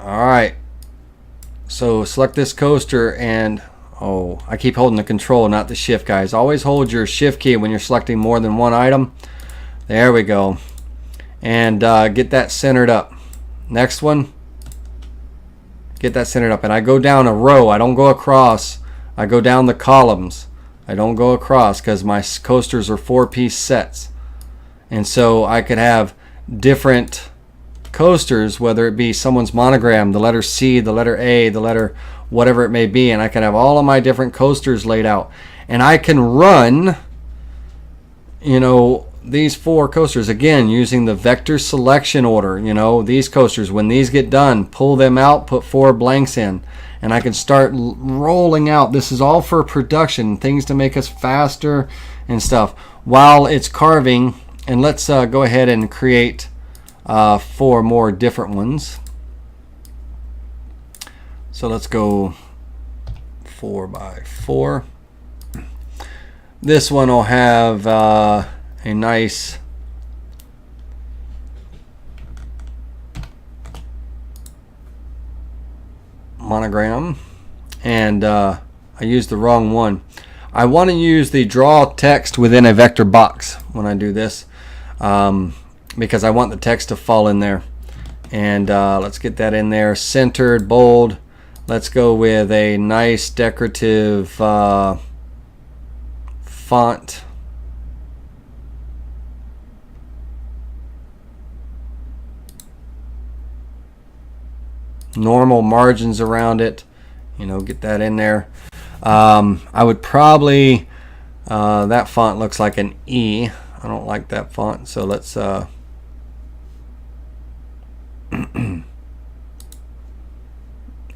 A: All right. So select this coaster and, oh, I keep holding the control, not the shift, guys. Always hold your shift key when you're selecting more than one item. There we go. And get that centered up. Next one. Get that centered up. And I go down a row. I don't go across. I go down the columns. I don't go across because my coasters are 4-piece sets. And so I could have different coasters, whether it be someone's monogram, the letter C, the letter A, the letter whatever it may be, and I can have all of my different coasters laid out. And I can run, you know, these 4 coasters again using the vector selection order. You know, these coasters, when these get done, pull them out, put 4 blanks in, and I can start rolling out. This is all for production, things to make us faster and stuff while it's carving. And let's go ahead and create 4 more different ones. So let's go 4 by 4. This one will have a nice monogram, and I used the wrong one. I want to use the draw text within a vector box when I do this, because I want the text to fall in there. And let's get that in there, centered, bold. Let's go with a nice decorative font. Normal margins around it, you know, get that in there. I would probably, that font looks like an E. I don't like that font, so let's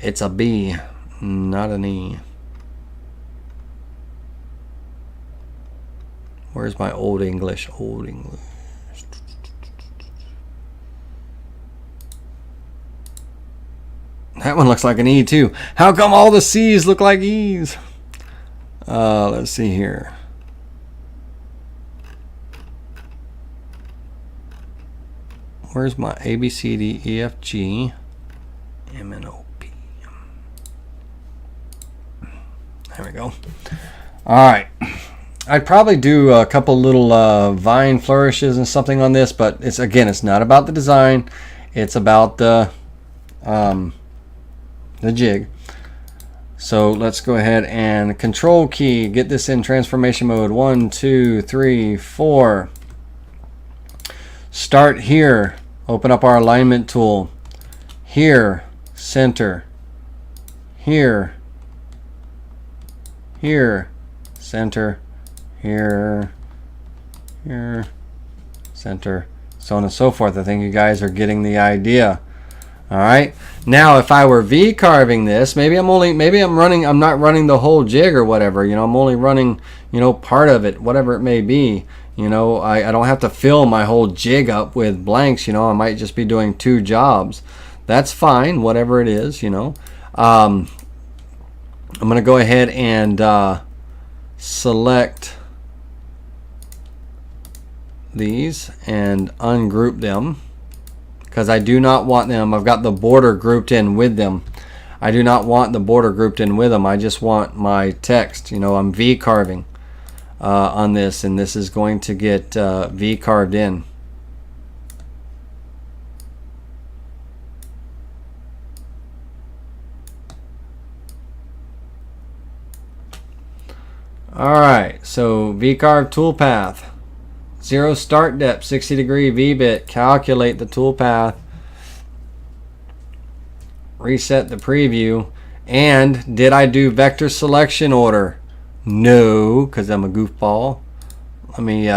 A: it's a B, not an E. Where's my Old English? Old English. That one looks like an E too. How come all the C's look like E's? Let's see here. Where's my A, B, C, D, E, F, G, M, N, O, P? There we go. All right. I'd probably do a couple little vine flourishes and something on this, but it's, again, it's not about the design. It's about the jig. So let's go ahead and control key, get this in transformation mode. 1, 2, 3, 4. Start here. Open up our alignment tool. Here, center. Here, here, center. Here, here, center, so on and so forth. I think you guys are getting the idea. All right. Now, if I were V carving this, maybe I'm not running the whole jig or whatever. You know, I'm only running, you know, part of it, whatever it may be. You know, I don't have to fill my whole jig up with blanks. You know, I might just be doing 2 jobs. That's fine, whatever it is. You know, I'm going to go ahead and select these and ungroup them because I do not want them. I've got the border grouped in with them. I do not want the border grouped in with them. I just want my text. You know, I'm V carving on this, and this is going to get V carved in. Alright, so V carve toolpath. 0 start depth, 60 degree V-bit. Calculate the toolpath. Reset the preview. And did I do vector selection order? No, because I'm a goofball. Let me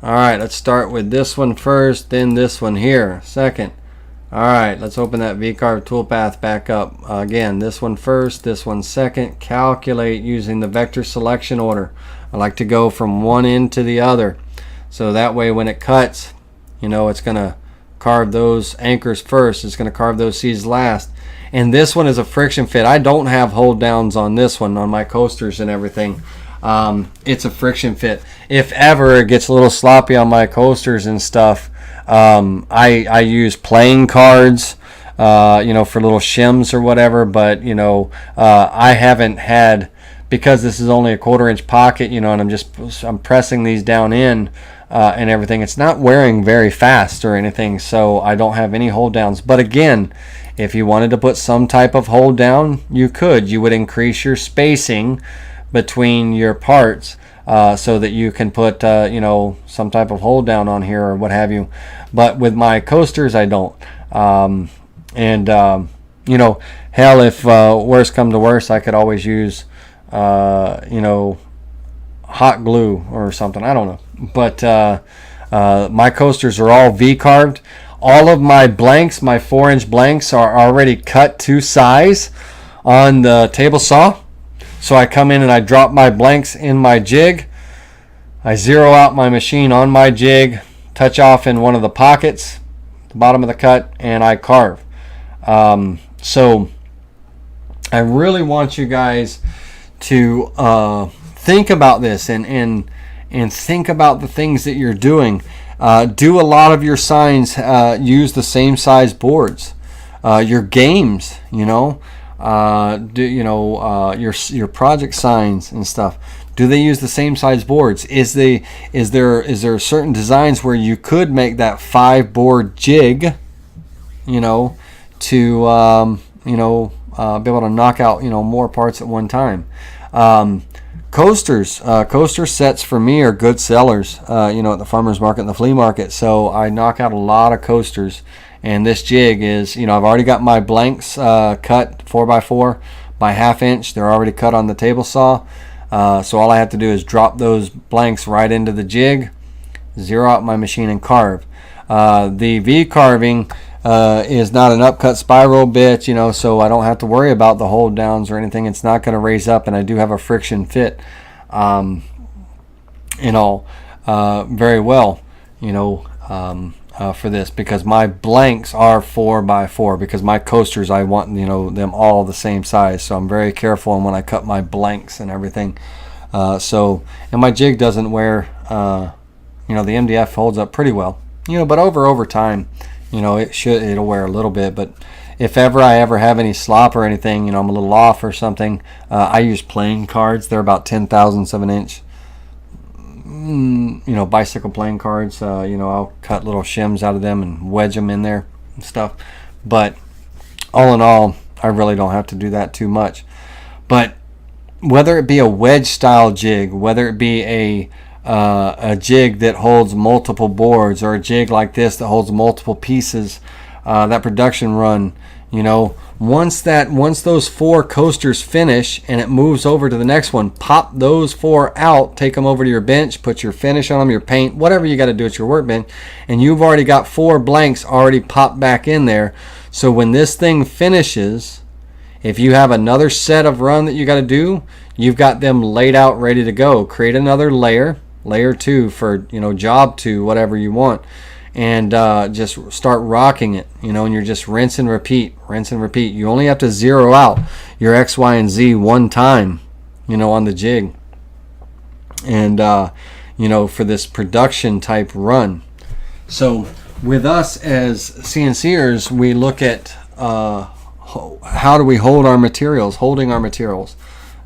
A: Alright, let's start with this one first, then this one here, second. Alright, let's open that V-carve toolpath back up. Again, this one first, this one second. Calculate using the vector selection order. I like to go from one end to the other. So that way when it cuts, you know, it's going to carve those anchors first. It's going to carve those C's last. And this one is a friction fit. I don't have hold downs on this one, on my coasters and everything. It's a friction fit. If ever it gets a little sloppy on my coasters and stuff, I use playing cards, you know, for little shims or whatever. But, you know, I haven't had, because this is only a 1/4 inch pocket, you know, and I'm pressing these down in and everything. It's not wearing very fast or anything, so I don't have any hold downs. But again, if you wanted to put some type of hold down, you could. You would increase your spacing between your parts so that you can put you know, some type of hold down on here or what have you. But with my coasters, I don't. You know, hell, if worse come to worse, I could always use you know, hot glue or something. I don't know. But my coasters are all V-carved. All of my blanks, my 4-inch blanks, are already cut to size on the table saw. So I come in and I drop my blanks in my jig. I zero out my machine on my jig, touch off in one of the pockets, the bottom of the cut, and I carve. So I really want you guys to think about this and think about the things that you're doing. Do a lot of your signs use the same size boards. Your games, you know, your project signs and stuff. Do they use the same size boards? Is there certain designs where you could make that 5-board jig, you know, to be able to knock out, you know, more parts at one time. Coaster sets for me are good sellers, you know, at the farmer's market and the flea market. So I knock out a lot of coasters, and this jig is, you know, I've already got my blanks cut 4x4 by 1/2 inch. They're already cut on the table saw. So all I have to do is drop those blanks right into the jig, zero out my machine, and carve. The V carving is not an upcut spiral bit, you know, so I don't have to worry about the hold downs or anything. It's not going to raise up, and I do have a friction fit, you know, very well, you know, for this, because my blanks are 4x4, because my coasters, I want, you know, them all the same size. So I'm very careful when I cut my blanks and everything. And my jig doesn't wear, you know, the MDF holds up pretty well, you know, but over time, you know, it'll wear a little bit. But if ever I have any slop or anything, you know, I'm a little off or something, I use playing cards. They're about 10 thousandths of an inch, you know, bicycle playing cards. You know, I'll cut little shims out of them and wedge them in there and stuff. But all in all, I really don't have to do that too much. But whether it be a wedge style jig, whether it be a jig that holds multiple boards, or a jig like this that holds multiple pieces, that production run, you know, once those 4 coasters finish and it moves over to the next one, pop those 4 out, take them over to your bench, put your finish on them, your paint, whatever you got to do at your workbench, and you've already got 4 blanks already popped back in there. So when this thing finishes, if you have another set of run that you got to do, you've got them laid out ready to go. Create another layer 2 for, you know, job 2, whatever you want, and just start rocking it, you know, and you're just rinse and repeat. You only have to zero out your X, Y, and Z one time, you know, on the jig, and you know, for this production type run. So with us as CNCers, we look at how do we hold our materials, holding our materials.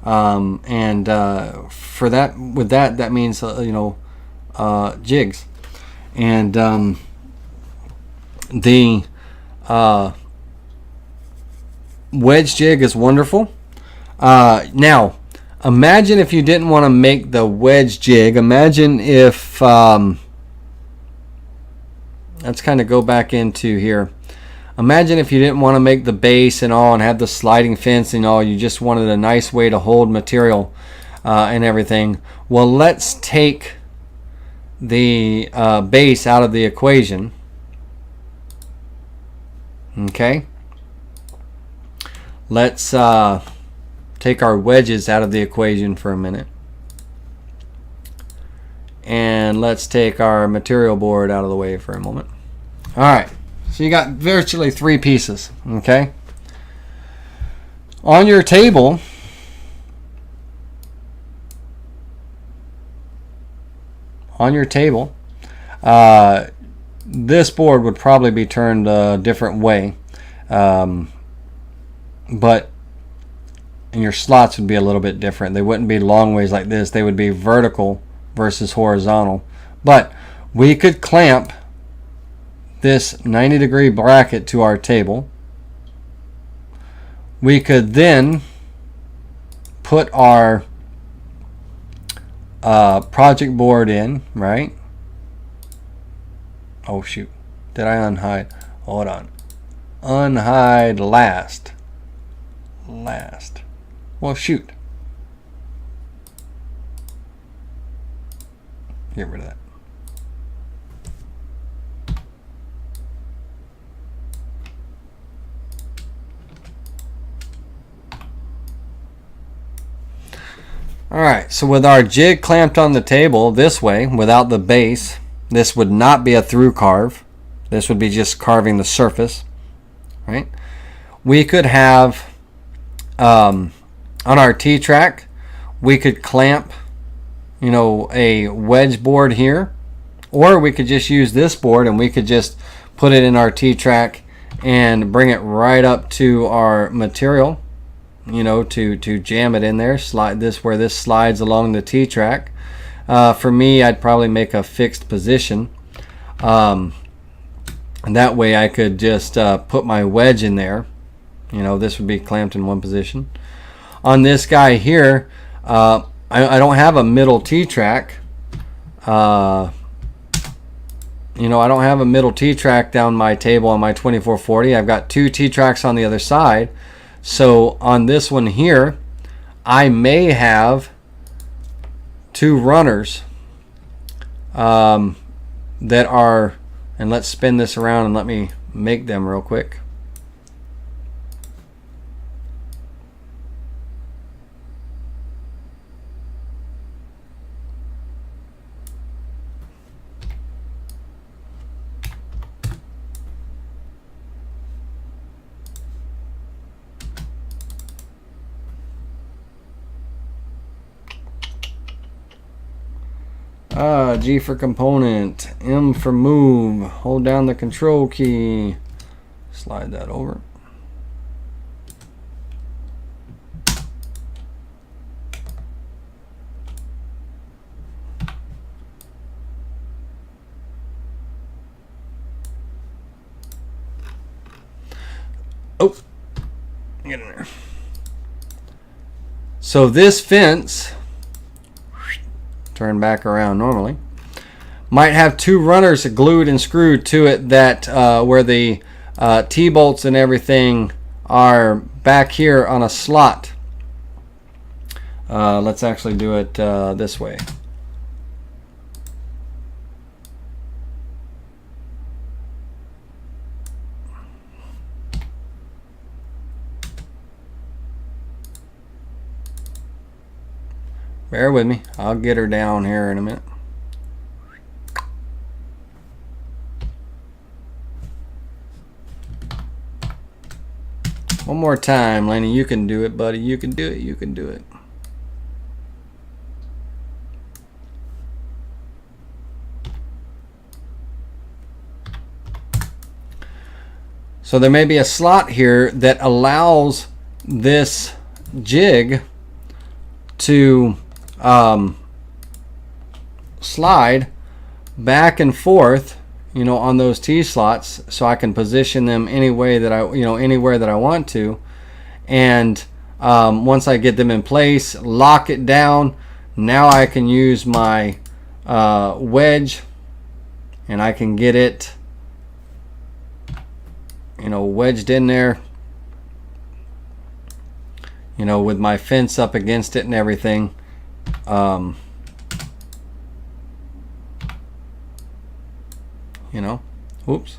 A: For that, with that means, you know, jigs. And the wedge jig is wonderful. Now, imagine if you didn't want to make the wedge jig. Imagine if, let's kind of go back into here. Imagine if you didn't want to make the base and all and have the sliding fence and all. You just wanted a nice way to hold material and everything. Well, let's take the base out of the equation. Okay. Let's take our wedges out of the equation for a minute. And let's take our material board out of the way for a moment. All right. So you got virtually 3 pieces, okay? On your table, this board would probably be turned a different way, but and your slots would be a little bit different. They wouldn't be long ways like this. They would be vertical versus horizontal. But we could clamp this 90-degree bracket to our table. We could then put our project board in, right? Oh shoot, did I unhide? Hold on. Unhide last. Well, shoot. Get rid of that. Alright, so with our jig clamped on the table this way, without the base, this would not be a through carve. This would be just carving the surface, right? We could have, on our T-track, we could clamp, you know, a wedge board here, or we could just use this board and we could just put it in our T-track and bring it right up to our material, you know, to jam it in there, slide this where this slides along the T-track. For me, I'd probably make a fixed position, and that way I could just put my wedge in there. You know, this would be clamped in one position. On this guy here, I don't have a middle T-track. You know, I don't have a middle T-track down my table on my 2440. I've got 2 T-tracks on the other side. So on this one here, I may have 2 runners that are, and let's spin this around and let me make them real quick. G for component, M for move, hold down the control key, slide that over. Oh, get in there. So this fence, turn back around normally, might have 2 runners glued and screwed to it that where the T-bolts and everything are back here on a slot. Let's actually do it this way. Bear with me. I'll get her down here in a minute. One more time, Laney. You can do it, buddy. You can do it. You can do it. So there may be a slot here that allows this jig to slide back and forth, you know, on those T slots, so I can position them any way that I, you know, anywhere that I want to. And once I get them in place, lock it down, now I can use my wedge and I can get it, you know, wedged in there, you know, with my fence up against it and everything. You know, whoops.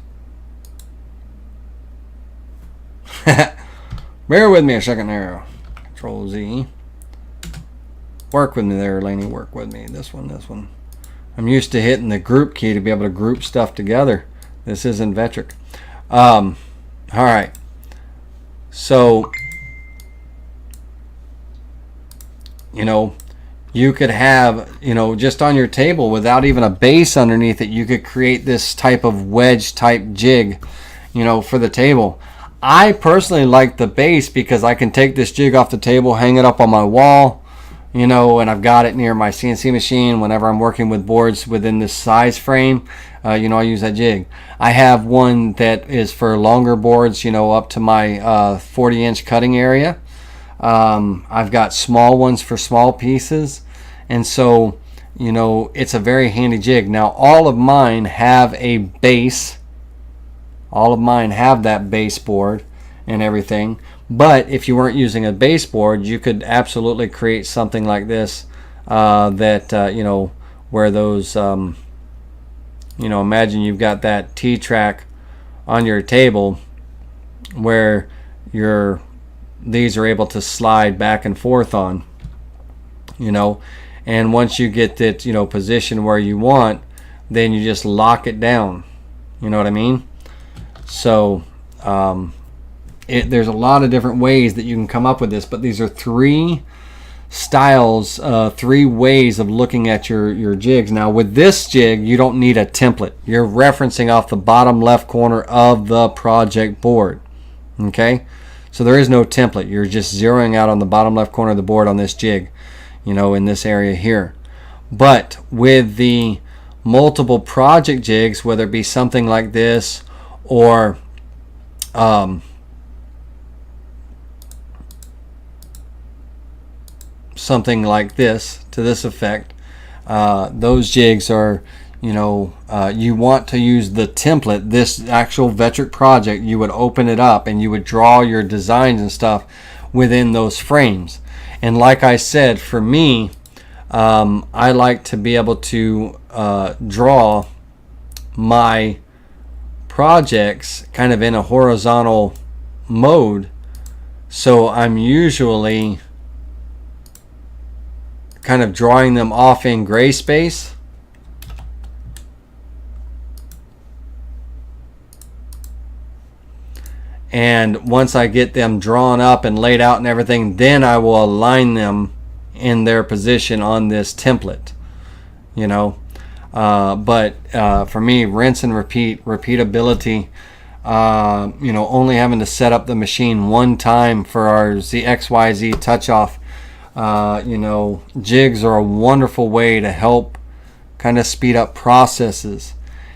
A: Bear with me a second there. Control Z. Work with me there, Laney. Work with me. This one. I'm used to hitting the group key to be able to group stuff together. This isn't Vectric. All right. So, you know, you could have, you know, just on your table without even a base underneath it, you could create this type of wedge type jig, you know, for the table. I personally like the base because I can take this jig off the table, hang it up on my wall, you know, and I've got it near my CNC machine whenever I'm working with boards within this size frame. You know, I use that jig. I have one that is for longer boards, you know, up to my 40-inch cutting area. I've got small ones for small pieces, and so, you know, it's a very handy jig. Now, all of mine have a base. All of mine have that baseboard and everything. But if you weren't using a baseboard, you could absolutely create something like this that, you know, where those, you know, imagine you've got that T-track on your table where these are able to slide back and forth on, you know, and once you get it, you know, positioned where you want, then you just lock it down. You know what I mean? So there's a lot of different ways that you can come up with this, but these are three styles, three ways of looking at your jigs. Now with this jig, you don't need a template. You're referencing off the bottom left corner of the project board. Okay, so there is no template. You're just zeroing out on the bottom left corner of the board on this jig, you know, in this area here. But with the multiple project jigs, whether it be something like this or something like this to this effect, those jigs are, you know, you want to use the template. This actual Vectric project, you would open it up and you would draw your designs and stuff within those frames. And like I said, for me, I like to be able to draw my projects kind of in a horizontal mode, so I'm usually kind of drawing them off in gray space. And once I get them drawn up and laid out and everything, then I will align them in their position on this template, you know. But for me, rinse and repeat, repeatability, you know, only having to set up the machine one time for our XYZ touch off, you know, jigs are a wonderful way to help kind of speed up processes.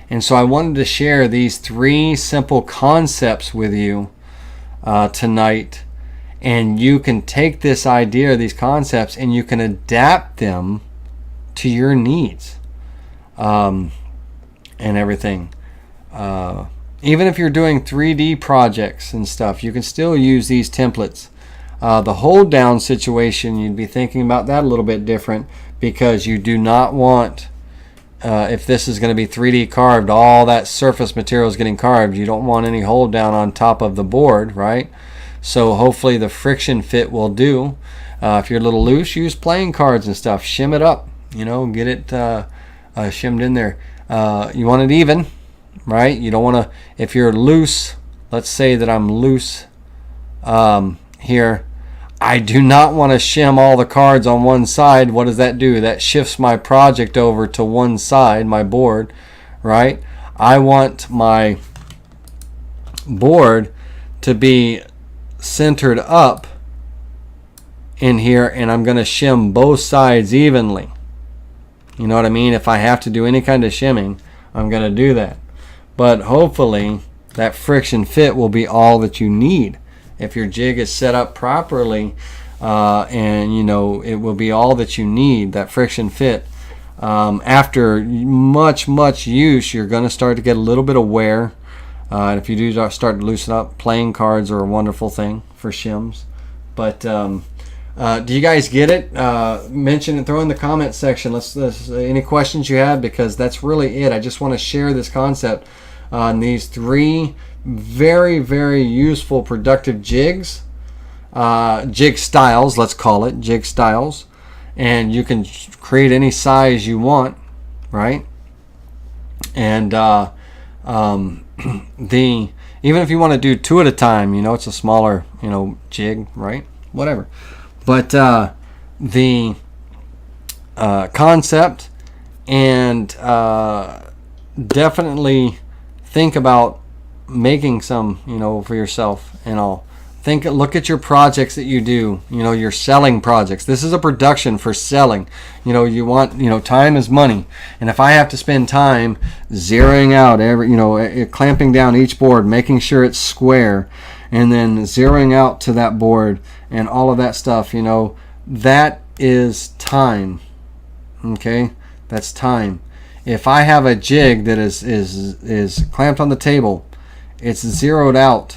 A: And so I wanted to share these three simple concepts with you tonight, and you can take this idea, these concepts, and you can adapt them to your needs. And everything. Even if you're doing 3D projects and stuff, you can still use these templates. The hold down situation, you'd be thinking about that a little bit different, because you do not want, if this is going to be 3D carved, all that surface material is getting carved. You don't want any hold down on top of the board, right? So hopefully the friction fit will do. If you're a little loose, use playing cards and stuff. Shim it up, you know, get it shimmed in there. You want it even, right? You don't want to, if you're loose, let's say that I'm loose here, I do not want to shim all the cards on one side. What does that do? That shifts my project over to one side, my board, right? I want my board to be centered up in here, and I'm going to shim both sides evenly. You know what I mean? If I have to do any kind of shimming, I'm going to do that. But hopefully that friction fit will be all that you need. If your jig is set up properly, and you know, it will be all that you need, that friction fit. After much use, you're going to start to get a little bit of wear. And if you do start to loosen up, playing cards are a wonderful thing for shims. But do you guys get it? Mention it, throw in the comment section. Let's any questions you have, because that's really it. I just want to share this concept on these three very useful, productive jigs, jig styles, let's call it jig styles, and you can create any size you want, right? And Even if you want to do 2 at a time, you know, it's a smaller, you know, jig, right? Whatever. But the concept, and definitely think about making some, you know, for yourself and all. Look at your projects that you do, you know, your selling projects. This is a production for selling. You know, you want, you know, time is money. And if I have to spend time zeroing out every, you know, clamping down each board, making sure it's square, and then zeroing out to that board and all of that stuff, you know, that is time. Okay? That's time. If I have a jig that is clamped on the table, it's zeroed out.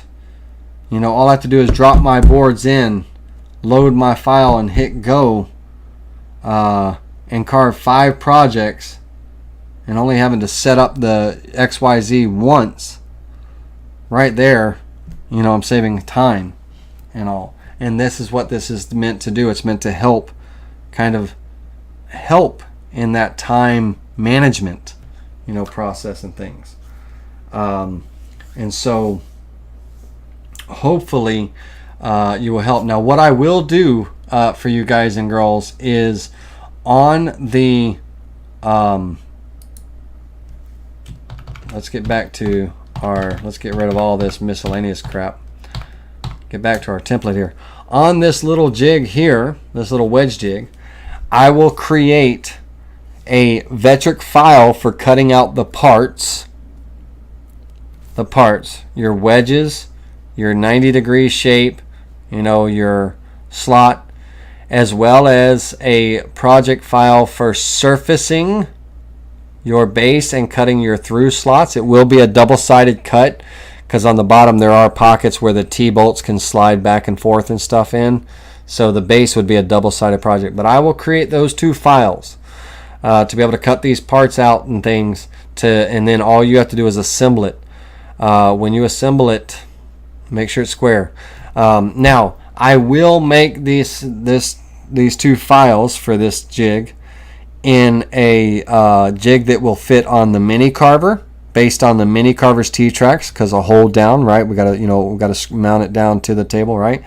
A: You know, all I have to do is drop my boards in, load my file, and hit go, and carve 5 projects, and only having to set up the XYZ once. Right there, you know, I'm saving time and all. And this is what this is meant to do. It's meant to help, kind of help in that time management, you know, process and things. And so hopefully you will help. Now what I will do for you guys and girls is on the let's get rid of all this miscellaneous crap. Get back to our template here. On this little jig here, this little wedge jig, I will create a metric file for cutting out the parts, your wedges, your 90-degree shape, you know, your slot, as well as a project file for surfacing your base and cutting your through slots. It will be a double-sided cut, because on the bottom there are pockets where the T-bolts can slide back and forth and stuff in. So the base would be a double-sided project. But I will create those 2 files to be able to cut these parts out and things, and then all you have to do is assemble it. When you assemble it, make sure it's square. Now I will make these 2 files for this jig in a jig that will fit on the mini carver, based on the mini carver's T-tracks, because a hold down, right? We gotta mount it down to the table, right?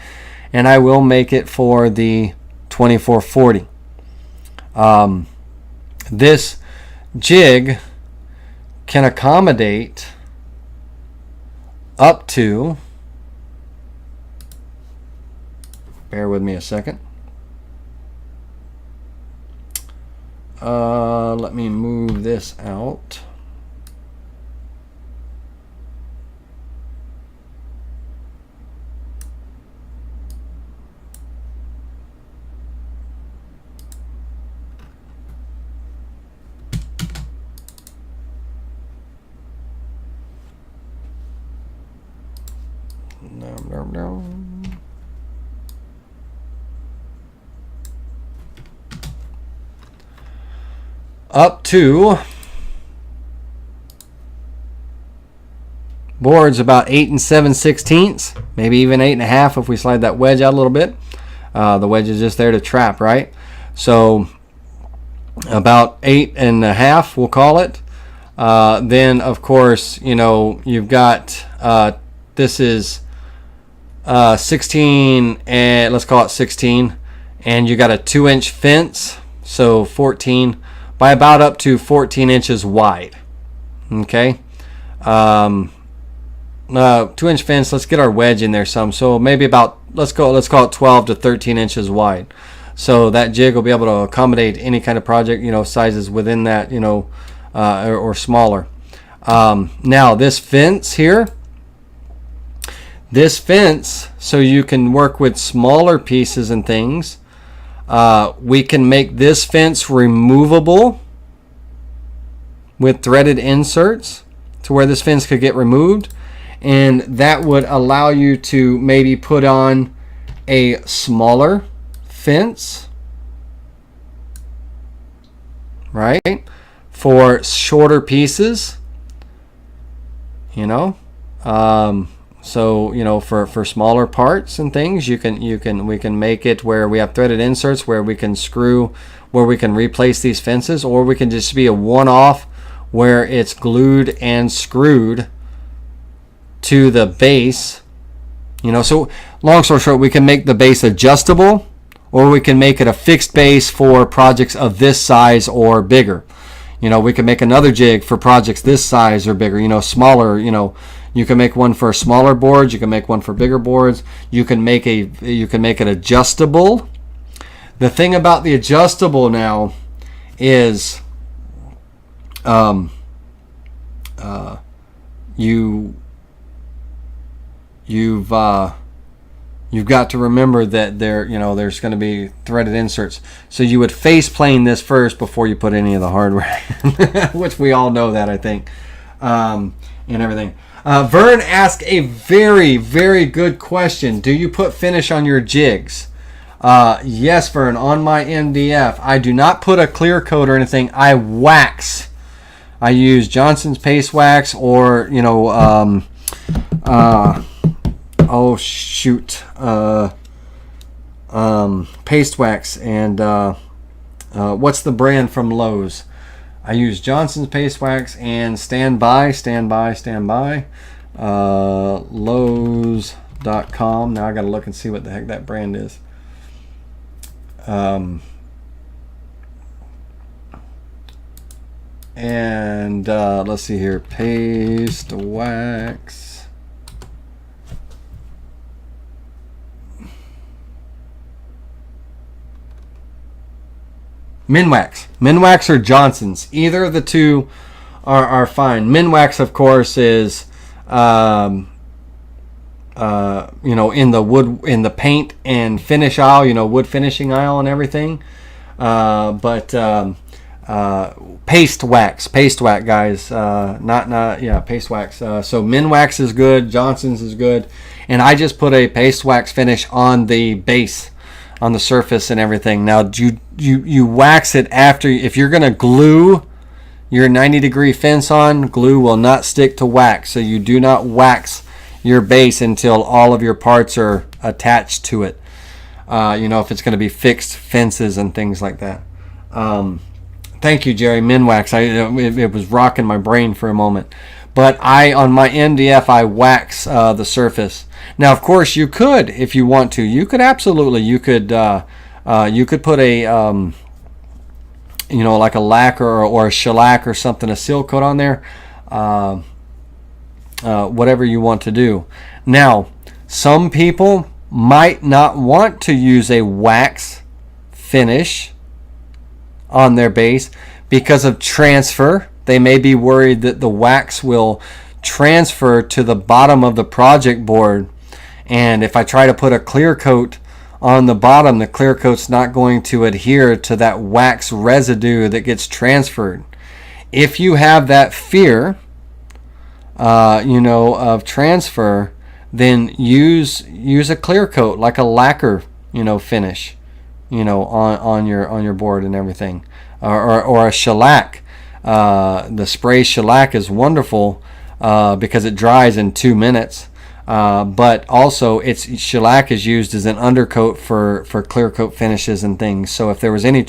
A: And I will make it for the 2440. This jig can accommodate up to, bear with me a second, let me move this out. No. Up to boards about 8 7/16, maybe even 8 1/2 if we slide that wedge out a little bit. The wedge is just there to trap, right? So about 8 1/2, we'll call it. Then of course, you know, you've got this is 16, and let's call it 16, and you got a 2-inch fence, so 14 by about up to 14 inches wide. Okay, 2-inch fence. Let's get our wedge in there some. So maybe about, let's call it 12 to 13 inches wide. So that jig will be able to accommodate any kind of project, you know, sizes within that, you know, or smaller. Now this fence here, so you can work with smaller pieces and things. We can make this fence removable with threaded inserts to where this fence could get removed, and that would allow you to maybe put on a smaller fence, right, for shorter pieces, you know. So, you know, for smaller parts and things, we can make it where we have threaded inserts where we can replace these fences, or we can just be a one-off where it's glued and screwed to the base. You know, so long story short, we can make the base adjustable, or we can make it a fixed base for projects of this size or bigger. You know, we can make another jig for projects this size or bigger, you know, smaller, you know, you can make one for smaller boards, you can make one for bigger boards, you can make it adjustable. The thing about the adjustable now is you've got to remember that there's going to be threaded inserts. So you would face plane this first before you put any of the hardware, which we all know that, I think, and everything. Vern asked a very, very good question. Do you put finish on your jigs? Yes, Vern, on my MDF. I do not put a clear coat or anything. I wax. I use Johnson's paste wax, or, you know, oh shoot, paste wax, and what's the brand from Lowe's? I use Johnson's paste wax and standby, Lowe's.com. Now I gotta look and see what the heck that brand is. And let's see here, paste wax. Minwax or Johnson's. Either of the two are fine. Minwax, of course, is you know, in the paint and finish aisle, you know, wood finishing aisle and everything. But paste wax, guys. Paste wax. So Minwax is good, Johnson's is good, and I just put a paste wax finish on the base, on the surface and everything. Now you wax it after. If you're gonna glue your 90-degree fence on, glue will not stick to wax, so you do not wax your base until all of your parts are attached to it. You know, if it's going to be fixed fences and things like that. Thank you, Jerry. Minwax. It was rocking my brain for a moment. But on my MDF, I wax the surface. Now, of course, you could, if you want to. You could absolutely. You could put a you know, like a lacquer or a shellac or something, a seal coat on there. Whatever you want to do. Now, some people might not want to use a wax finish on their base because of transfer. They may be worried that the wax will transfer to the bottom of the project board, and if I try to put a clear coat on the bottom, the clear coat's not going to adhere to that wax residue that gets transferred. If you have that fear, you know, of transfer, then use a clear coat, like a lacquer, you know, finish, you know, on your board and everything, or a shellac. The spray shellac is wonderful because it dries in 2 minutes, but also shellac is used as an undercoat for clear coat finishes and things. So if there was any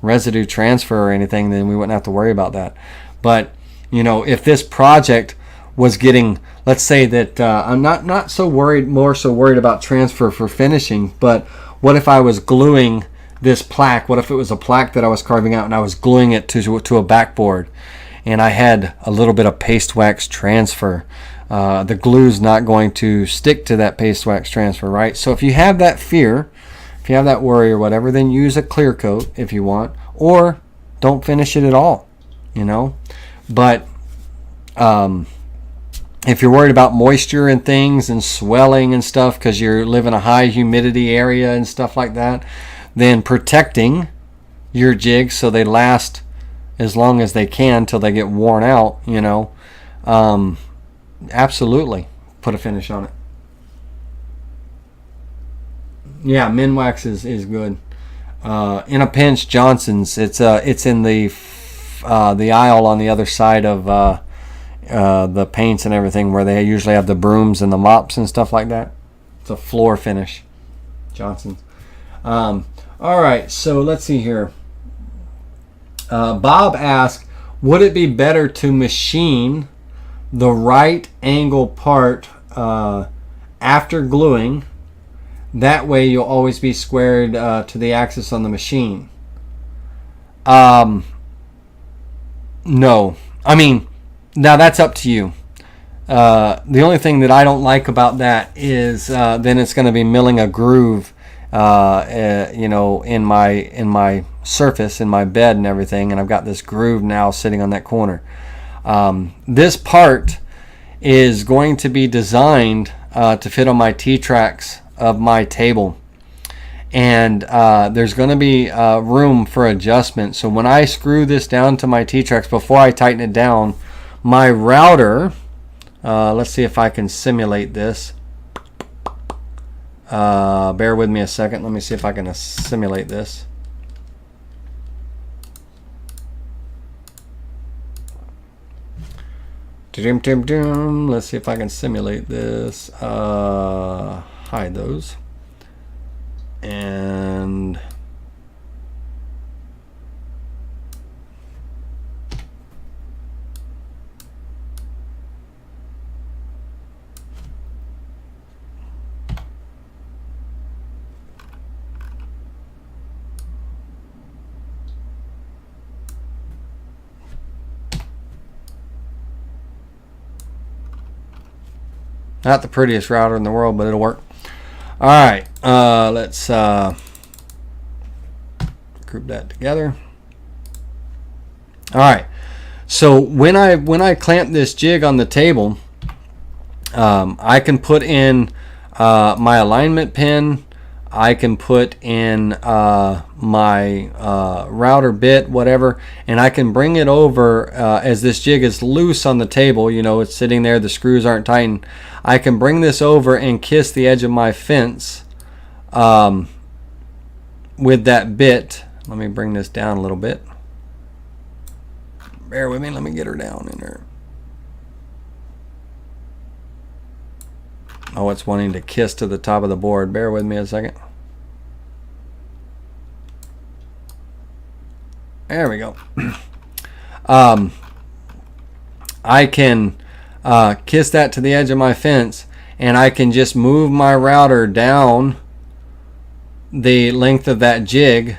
A: residue transfer or anything, then we wouldn't have to worry about that. But you know, if this project was getting, let's say that I'm not so worried, more so worried about transfer for finishing, but what if I was gluing this plaque? What if it was a plaque that I was carving out and I was gluing it to a backboard, and I had a little bit of paste wax transfer? The glue's not going to stick to that paste wax transfer, right? So if you have that fear, if you have that worry or whatever, then use a clear coat if you want, or don't finish it at all, you know. But if you're worried about moisture and things and swelling and stuff because you live in a high humidity area and stuff like that, then protecting your jigs so they last as long as they can till they get worn out, you know, absolutely put a finish on it. Yeah, Minwax is good. In a pinch, Johnson's. It's in the aisle on the other side of the paints and everything, where they usually have the brooms and the mops and stuff like that. It's a floor finish, Johnson's. All right, so let's see here. Bob asked, would it be better to machine the right angle part after gluing. That way you'll always be squared to the axis on the machine. No. I mean, now that's up to you. The only thing that I don't like about that is then it's going to be milling a groove, you know, in my surface, in my bed and everything, and I've got this groove now sitting on that corner. This part is going to be designed to fit on my T-tracks of my table, and there's going to be room for adjustment. So when I screw this down to my T-tracks, before I tighten it down, my router, let's see if I can simulate this. Bear with me a second. Let me see if I can simulate this. Let's see if I can simulate this. Hide those. And not the prettiest router in the world, but it'll work. All right, let's group that together. All right, so when I clamp this jig on the table, I can put in my alignment pin. I can put in my router bit, whatever, and I can bring it over as this jig is loose on the table. You know, it's sitting there, the screws aren't tightened. I can bring this over and kiss the edge of my fence with that bit. Let me bring this down a little bit. Bear with me, let me get her down in there. Oh, it's wanting to kiss to the top of the board. Bear with me a second. There we go. I can kiss that to the edge of my fence, and I can just move my router down the length of that jig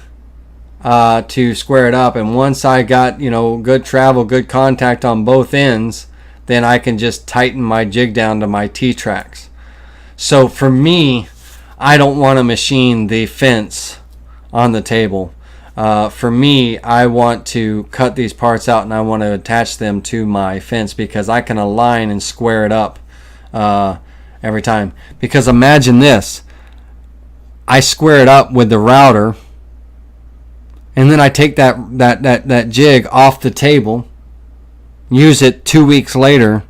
A: to square it up. And once I got, you know, good travel, good contact on both ends, then I can just tighten my jig down to my T-tracks. So for me, I don't want to machine the fence on the table. For me, I want to cut these parts out and I want to attach them to my fence, because I can align and square it up every time. Because imagine this, I square it up with the router, and then I take that jig off the table, use it 2 weeks later.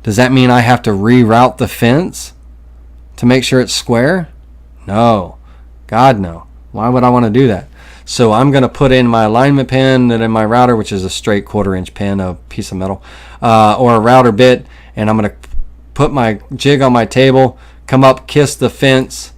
A: Does that mean I have to reroute the fence to make sure it's square? No. God, no. Why would I want to do that? So I'm going to put in my alignment pin and in my router, which is a straight 1/4 inch pin, a piece of metal, or a router bit, and I'm going to put my jig on my table, come up, kiss the fence,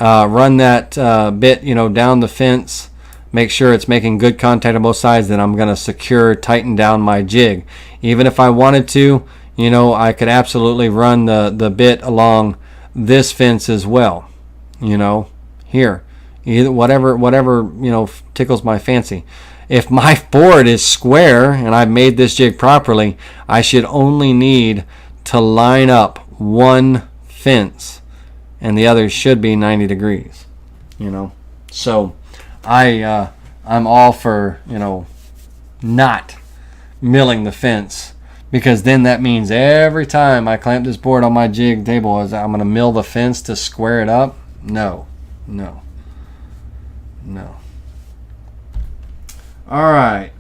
A: run that bit, you know, down the fence, make sure it's making good contact on both sides. Then I'm going to secure, tighten down my jig. Even if I wanted to, you know, I could absolutely run the bit along this fence as well, you know, here. Either whatever you know tickles my fancy. If my board is square and I've made this jig properly, I should only need to line up one fence, and the other should be 90 degrees. You know, so I'm all for, you know, not milling the fence, because then that means every time I clamp this board on my jig table, I'm going to mill the fence to square it up. No. All right.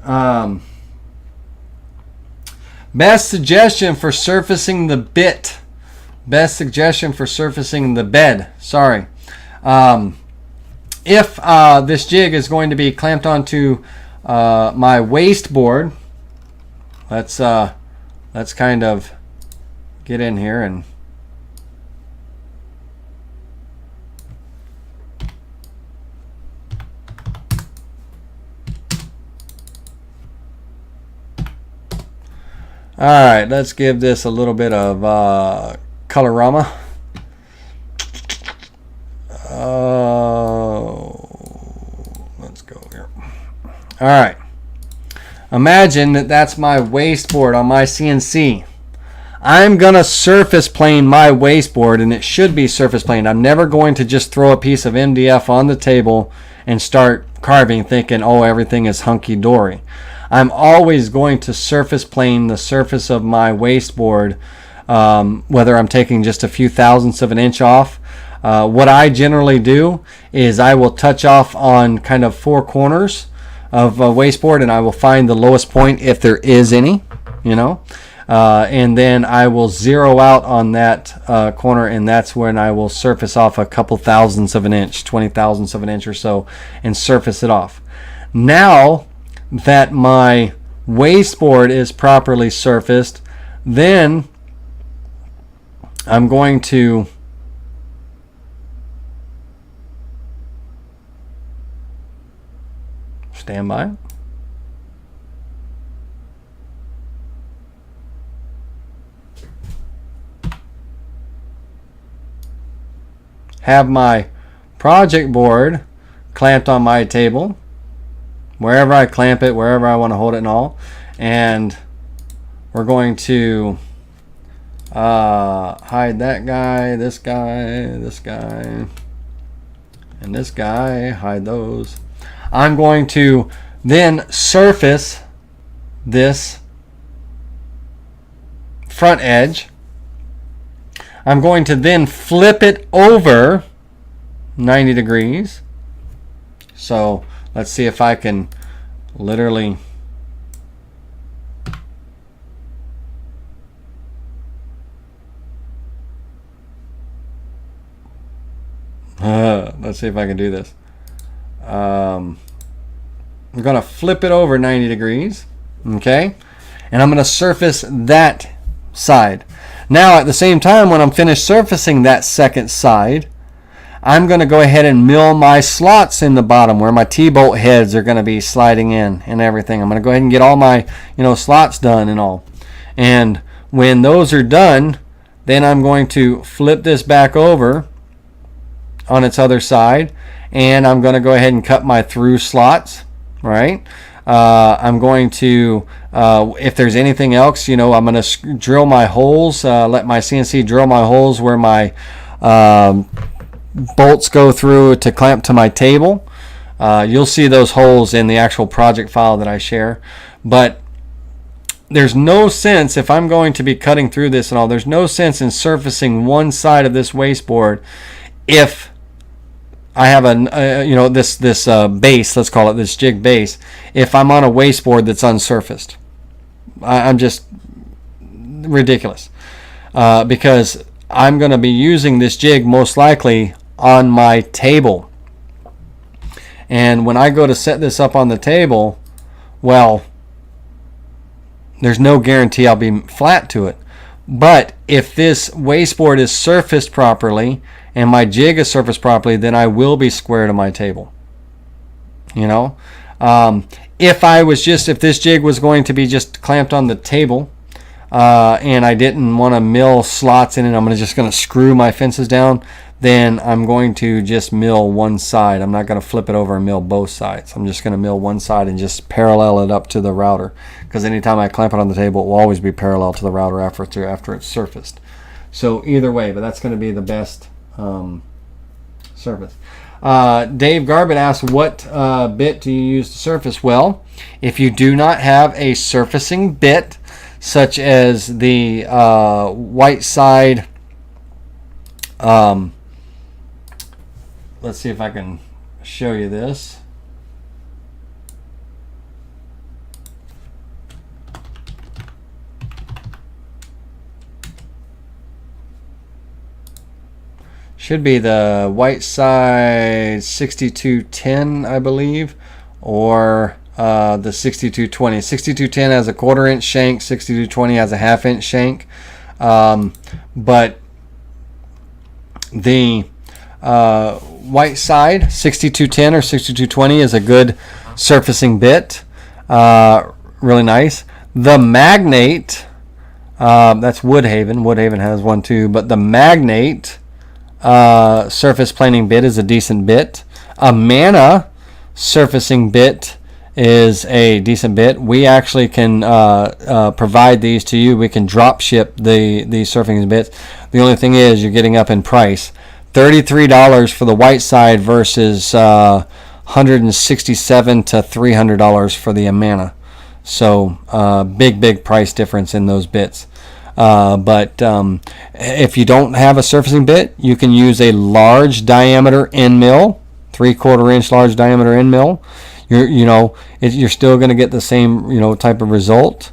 A: Best suggestion for surfacing the bit. Best suggestion for surfacing the bed. Sorry. If this jig is going to be clamped onto my waste board, let's kind of get in here and All right, let's give this a little bit of colorama. Let's go here. All right. Imagine that that's my wasteboard on my CNC. I'm going to surface plane my wasteboard, and it should be surface planed. I'm never going to just throw a piece of MDF on the table and start carving thinking, oh, everything is hunky-dory. I'm always going to surface plane the surface of my wasteboard, whether I'm taking just a few thousandths of an inch off. What I generally do is I will touch off on kind of four corners of a wasteboard, and I will find the lowest point if there is any, you know. And then I will zero out on that corner, and that's when I will surface off a couple thousandths of an inch, 20 thousandths of an inch or so, and surface it off. Now that my wasteboard is properly surfaced, then I'm going to stand by. Have my project board clamped on my table, wherever I clamp it, wherever I want to hold it and all. And we're going to hide that guy, this guy, and this guy, hide those. I'm going to then surface this front edge. I'm going to then flip it over 90 degrees. So let's see if I can literally let's see if I can do this. I'm going to flip it over 90 degrees, okay? And I'm going to surface that side. Now at the same time, when I'm finished surfacing that second side, I'm going to go ahead and mill my slots in the bottom where my T-bolt heads are going to be sliding in and everything. I'm going to go ahead and get all my, slots done and all. And when those are done, then I'm going to flip this back over on its other side, and I'm going to go ahead and cut my through slots, right? I'm going to, if there's anything else, I'm going to drill my holes, let my CNC drill my holes where my bolts go through to clamp to my table. You'll see those holes in the actual project file that I share. But there's no sense, if I'm going to be cutting through this and all, there's no sense in surfacing one side of this wasteboard if I have this base, let's call it this jig base, if I'm on a wasteboard that's unsurfaced. I'm just ridiculous because I'm going to be using this jig most likely on my table. And when I go to set this up on the table, well, there's no guarantee I'll be flat to it. But if this wasteboard is surfaced properly and my jig is surfaced properly, then I will be square to my table. If this jig was going to be just clamped on the table and I didn't want to mill slots in it, I'm just going to screw my fences down, then I'm going to just mill one side. I'm not going to flip it over and mill both sides. I'm just going to mill one side and just parallel it up to the router, because anytime I clamp it on the table, it will always be parallel to the router after it's surfaced. So either way, but that's going to be the best surface. Dave Garbett asks, what bit do you use to surface? Well, if you do not have a surfacing bit, such as the white side, let's see if I can show you this. Should be the white side 6210, I believe, or the 6220. 6210 has a 1/4 inch shank, 6220 has a 1/2 inch shank. But the white side 6210 or 6220 is a good surfacing bit, really nice. The magnate That's Woodhaven. Woodhaven has one too. But the Magnate surface planing bit is a decent bit. A Mana surfacing bit is a decent bit. We actually can provide these to you. We can drop ship these surfing bits. The only thing is you're getting up in price. $33 for the white side versus $167 to $300 for the Amana. So big price difference in those bits. But if you don't have a surfacing bit, you can use a large diameter end mill, 3/4 inch large diameter end mill. You're still going to get the same type of result.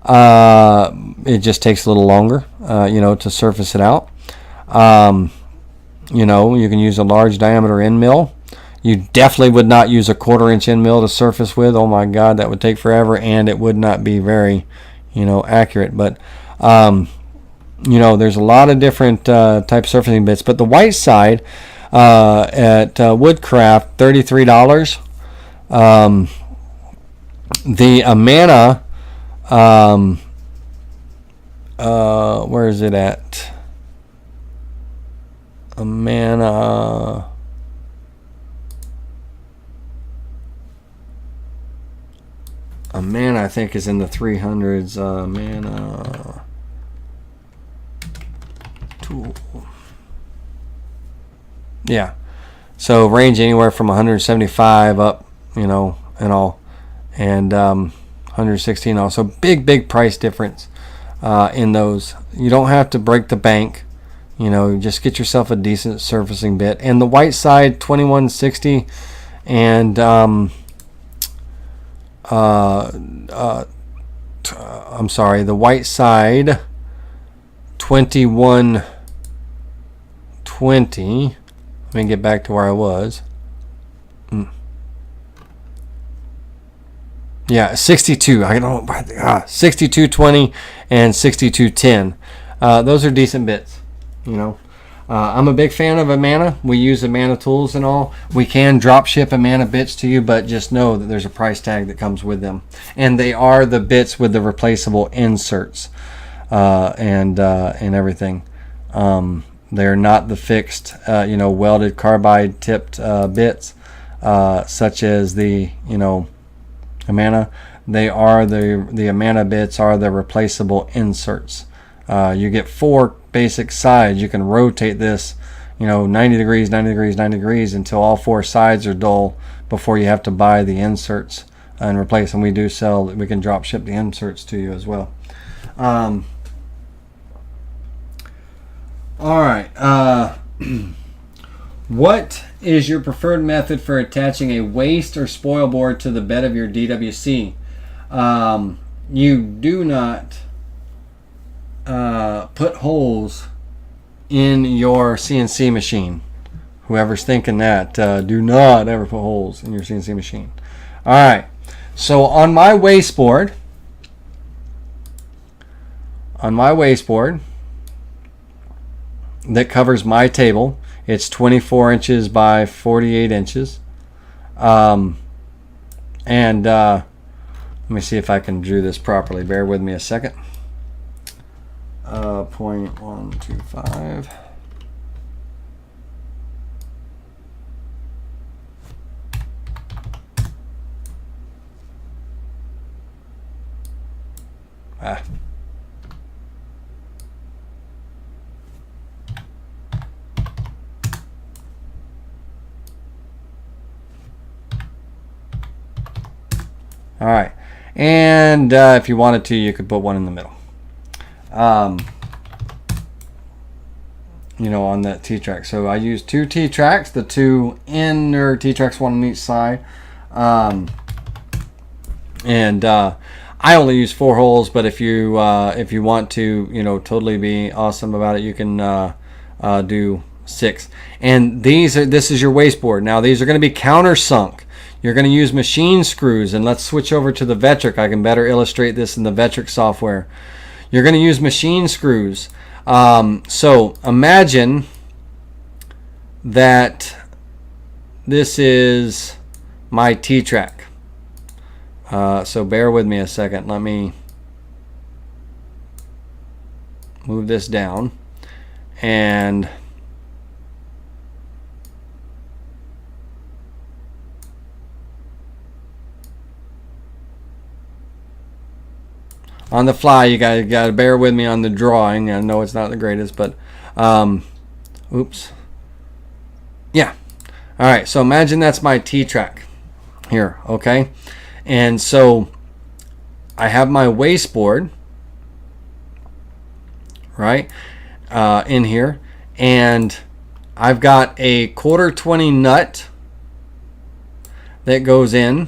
A: It just takes a little longer to surface it out. You can use a large diameter end mill. You definitely would not use a 1/4 inch end mill to surface with. Oh my God, that would take forever, and it would not be very, accurate. But, there's a lot of different type surfacing bits. But the white side at Woodcraft, $33. The Amana, where is it at? Amana. Amana, I think, is in the 300s. Amana tool. Yeah. So range anywhere from 175 up, and all, and 116 also. Big price difference in those. You don't have to break the bank. Just get yourself a decent surfacing bit. And the white side, 2160, and I'm sorry, the white side, 2120. Let me get back to where I was. Yeah, 62. I don't know. 6220 and 6210. Those are decent bits. I'm a big fan of Amana. We use Amana tools and all. We can drop ship Amana bits to you, but just know that there's a price tag that comes with them. And they are the bits with the replaceable inserts and everything. They're not the fixed, welded carbide tipped bits such as the, Amana. They are the Amana bits are the replaceable inserts. You get 4 basic sides. You can rotate this, 90 degrees, 90 degrees, 90 degrees until all 4 sides are dull before you have to buy the inserts and replace them. We do sell, we can drop ship the inserts to you as well. All right. What is your preferred method for attaching a waste or spoil board to the bed of your DWC? You do not put holes in your CNC machine. Whoever's thinking that, do not ever put holes in your CNC machine. All right. So on my wasteboard, that covers my table, it's 24 inches by 48 inches. And let me see if I can drew this properly. Bear with me a second. 0.125. All right, and if you wanted to, you could put one in the middle. On that T-track. So I use 2 T-tracks, the 2 inner T-tracks, one on each side. And I only use 4 holes, but if you want to, totally be awesome about it, you can do 6. And this is your wasteboard. Now these are going to be countersunk. You're going to use machine screws, and let's switch over to the Vectric. I can better illustrate this in the Vectric software. You're going to use machine screws. So imagine that this is my T-track. So bear with me a second. Let me move this down, and on the fly, you gotta bear with me on the drawing. I know it's not the greatest, but oops. Yeah. All right. So imagine that's my T-track here. Okay. And so I have my wasteboard, right, in here, and I've got a 1/4-20 nut that goes in.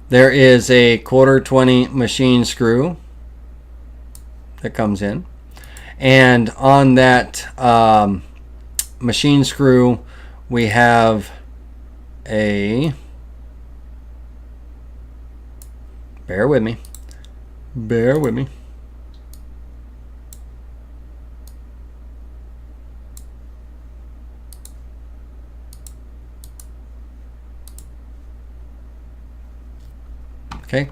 A: There is a 1/4-20 machine screw that comes in, and on that machine screw we have a, bear with me, okay.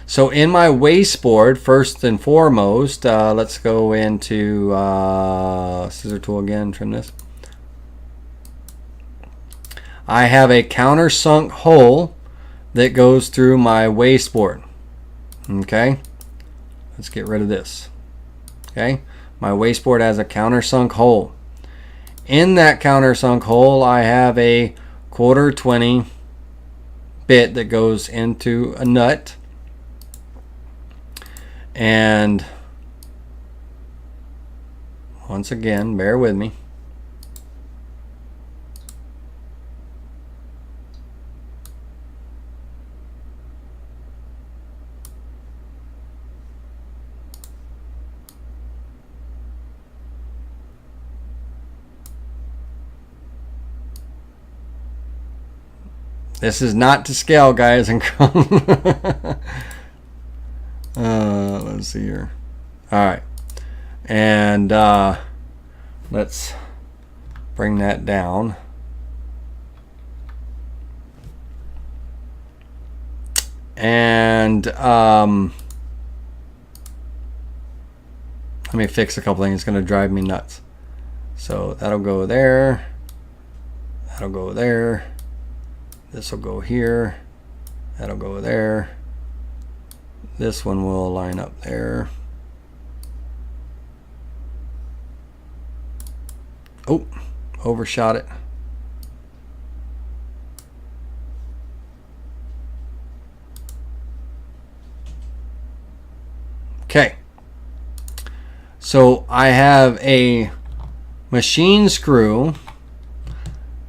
A: So in my wasteboard, first and foremost, let's go into scissor tool again, trim this. I have a countersunk hole that goes through my wasteboard. Okay, let's get rid of this. Okay, my wasteboard has a countersunk hole. In that countersunk hole, I have a 1/4-20 bit that goes into a nut, and once again, bear with me. This is not to scale, guys, and let's see here. All right, and let's bring that down. And let me fix a couple things. It's going to drive me nuts. So that'll go there. That'll go there. This will go here. That'll go there. This one will line up there. Oh, overshot it. Okay. So I have a machine screw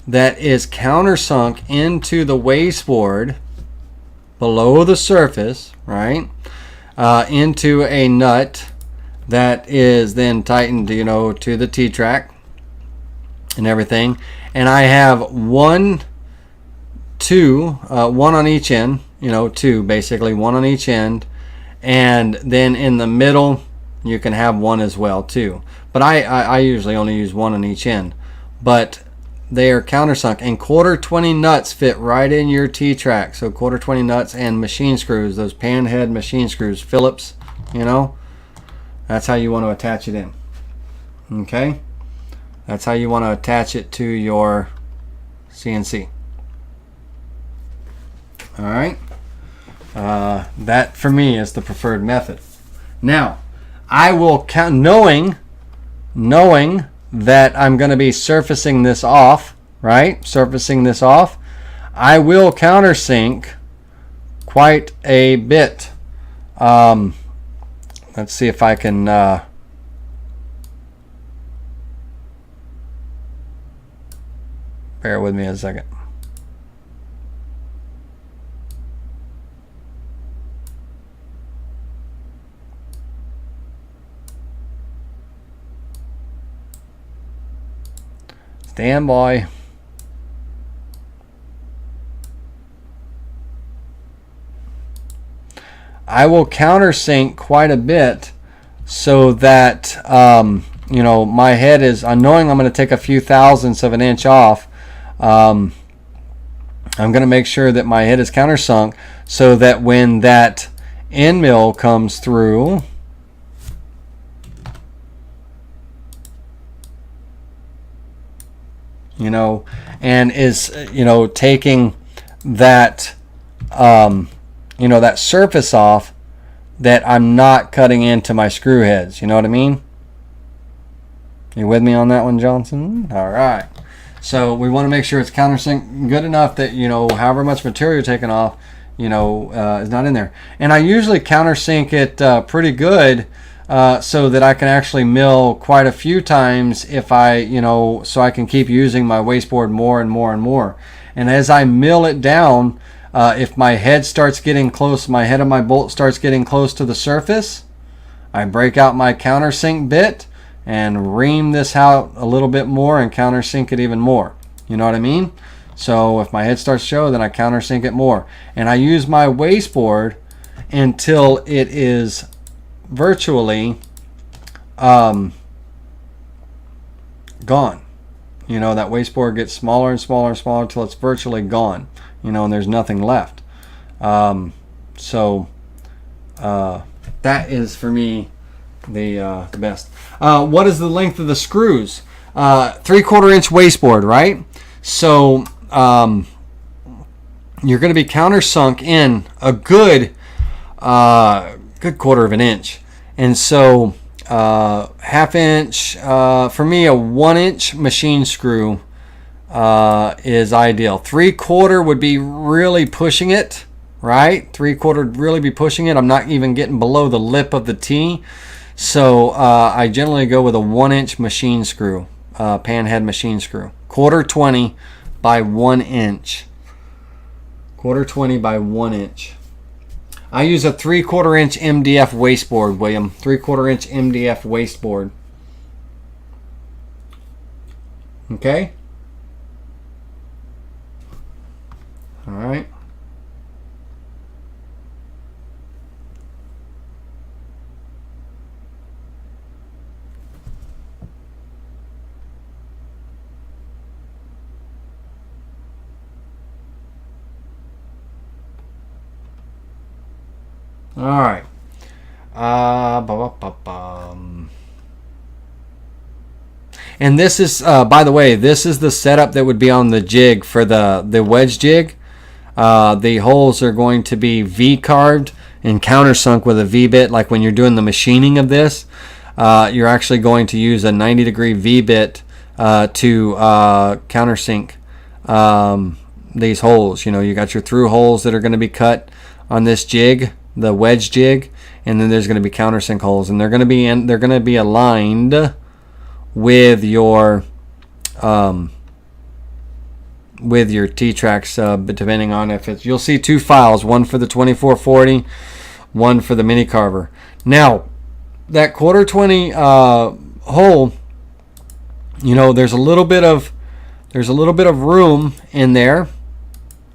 A: that is countersunk into the wasteboard below the surface, right? Into a nut that is then tightened, you know, to the T-track and everything. And I have one on each end, you know, two basically, one on each end, and then in the middle you can have one as well too. But I usually only use one on each end. But they are countersunk, and 1/4-20 nuts fit right in your T-track. So 1/4-20 nuts and machine screws, those pan head machine screws, Phillips, you know, that's how you want to attach it in. Okay, that's how you want to attach it to your CNC. All right, that for me is the preferred method. Now I will count, knowing that I'm going to be surfacing this off, right? Surfacing this off, I will countersink quite a bit. Let's see if I can bear with me a second. Stand by. I will countersink quite a bit so that you know, my head is, knowing I'm going to take a few thousandths of an inch off, I'm going to make sure that my head is countersunk so that when that end mill comes through, you know, and is, you know, taking that, you know, that surface off that I'm not cutting into my screw heads. You know what I mean? You with me on that one, Johnson? All right. So we want to make sure it's countersink good enough that, you know, however much material you're taking off, you know, is not in there. And I usually countersink it pretty good so that I can actually mill quite a few times if I, you know, so I can keep using my wasteboard more and more and more. And as I mill it down, if my head starts getting close, my head of my bolt starts getting close to the surface, I break out my countersink bit and ream this out a little bit more and countersink it even more. You know what I mean? So if my head starts to show, then I countersink it more. And I use my wasteboard until it is virtually gone. You know, that wasteboard gets smaller and smaller and smaller until it's virtually gone. You know, and there's nothing left. That is, for me, the best. What is the length of the screws? 3/4 inch wasteboard, right? So you're going to be countersunk in a good quarter of an inch. And so half inch, for me, a 1 inch machine screw is ideal. 3/4 would be really pushing it, right? 3/4 would really be pushing it. I'm not even getting below the lip of the T. So I generally go with a 1 inch machine screw, pan head machine screw. 1/4 by 1 inch. 1/4 by 1 inch. I use a 3/4 inch MDF wasteboard, William. 3/4 inch MDF wasteboard. Okay? All right. All right. And this is, by the way, this is the setup that would be on the jig for the wedge jig. The holes are going to be V-carved and countersunk with a V-bit. Like when you're doing the machining of this, you're actually going to use a 90-degree V-bit to countersink these holes. You know, you got your through holes that are going to be cut on this jig, the wedge jig, and then there's going to be countersink holes, and they're going to be aligned with your T-tracks, but depending on if it's, you'll see two files, one for the 2440, one for the mini carver. Now that 1/4 hole, you know, there's a little bit of room in there,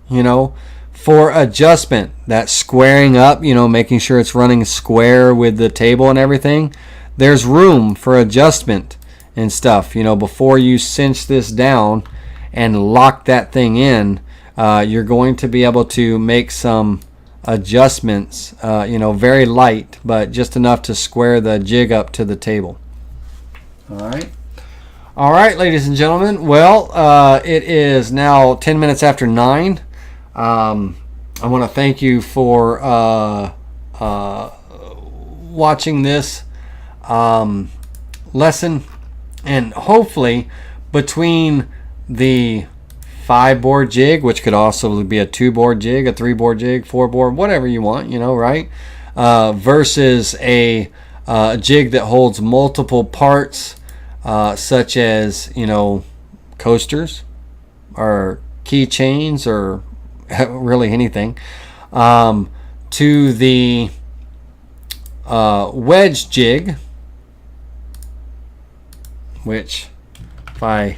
A: you know, for adjustment. That squaring up, you know, making sure it's running square with the table and everything. There's room for adjustment and stuff, you know, before you cinch this down and lock that thing in. You're going to be able to make some adjustments, you know, very light, but just enough to square the jig up to the table. All right, ladies and gentlemen. Well, it is now 10 minutes after 9. I want to thank you for watching this lesson, and hopefully between the 5-board jig, which could also be a 2-board jig, a 3-board jig, 4-board, whatever you want, you know, right? Versus a jig that holds multiple parts, such as, you know, coasters or keychains or really anything, to the wedge jig, which if I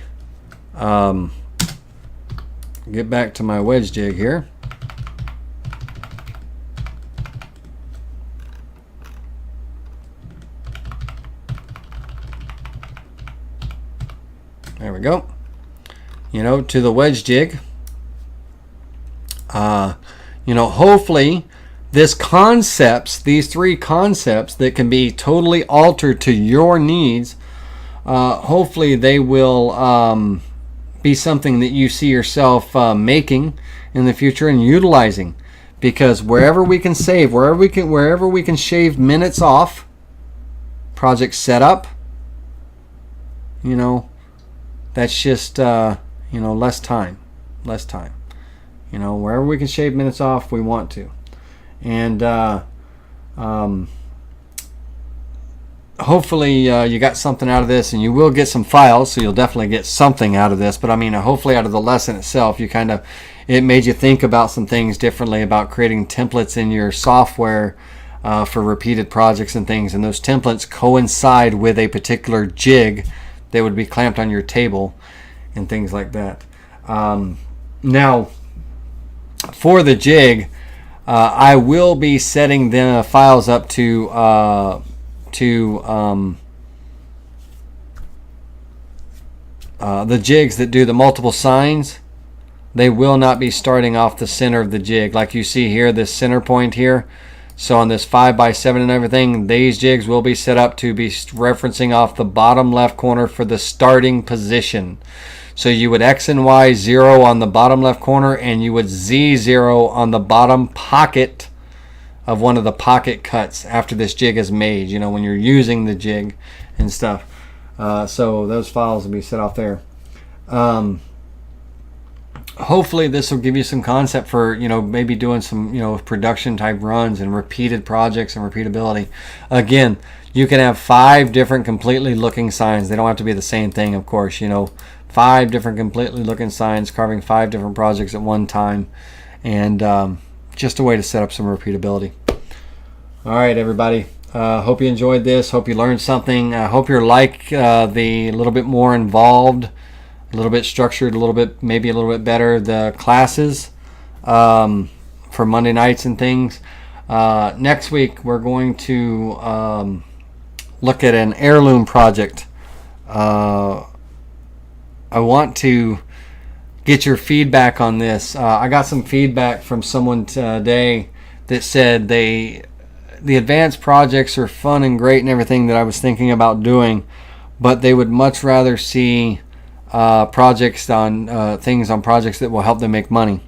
A: get back to my wedge jig here, there we go, you know, to the wedge jig. You know, hopefully these 3 concepts that can be totally altered to your needs, hopefully they will be something that you see yourself making in the future and utilizing, because wherever we can save, wherever we can shave minutes off project setup, that's just less time, wherever we can shave minutes off, we want to. And hopefully you got something out of this, and you will get some files, so you'll definitely get something out of this. But I mean, hopefully out of the lesson itself, it made you think about some things differently about creating templates in your software for repeated projects and things. And those templates coincide with a particular jig that would be clamped on your table and things like that. Now, for the jig, I will be setting the files up to the jigs that do the multiple signs. They will not be starting off the center of the jig like you see here, this center point here. So on this 5x7 and everything, these jigs will be set up to be referencing off the bottom left corner for the starting position. So you would X and Y 0 on the bottom left corner, and you would Z 0 on the bottom pocket of one of the pocket cuts after this jig is made, when you're using the jig and stuff. So those files will be set off there. Hopefully this will give you some concept for, maybe doing some, production type runs and repeated projects and repeatability. Again, you can have 5 different completely looking signs. They don't have to be the same thing, of course, 5 different completely looking signs, carving 5 different projects at one time, and just a way to set up some repeatability. All right, everybody. Hope you enjoyed this. Hope you learned something. Hope you're like the little bit more involved, a little bit structured, maybe a little bit better, the classes for Monday nights and things. Next week, we're going to look at an heirloom project. I want to get your feedback on this. I got some feedback from someone today that said the advanced projects are fun and great and everything that I was thinking about doing, but they would much rather see projects on things on projects that will help them make money.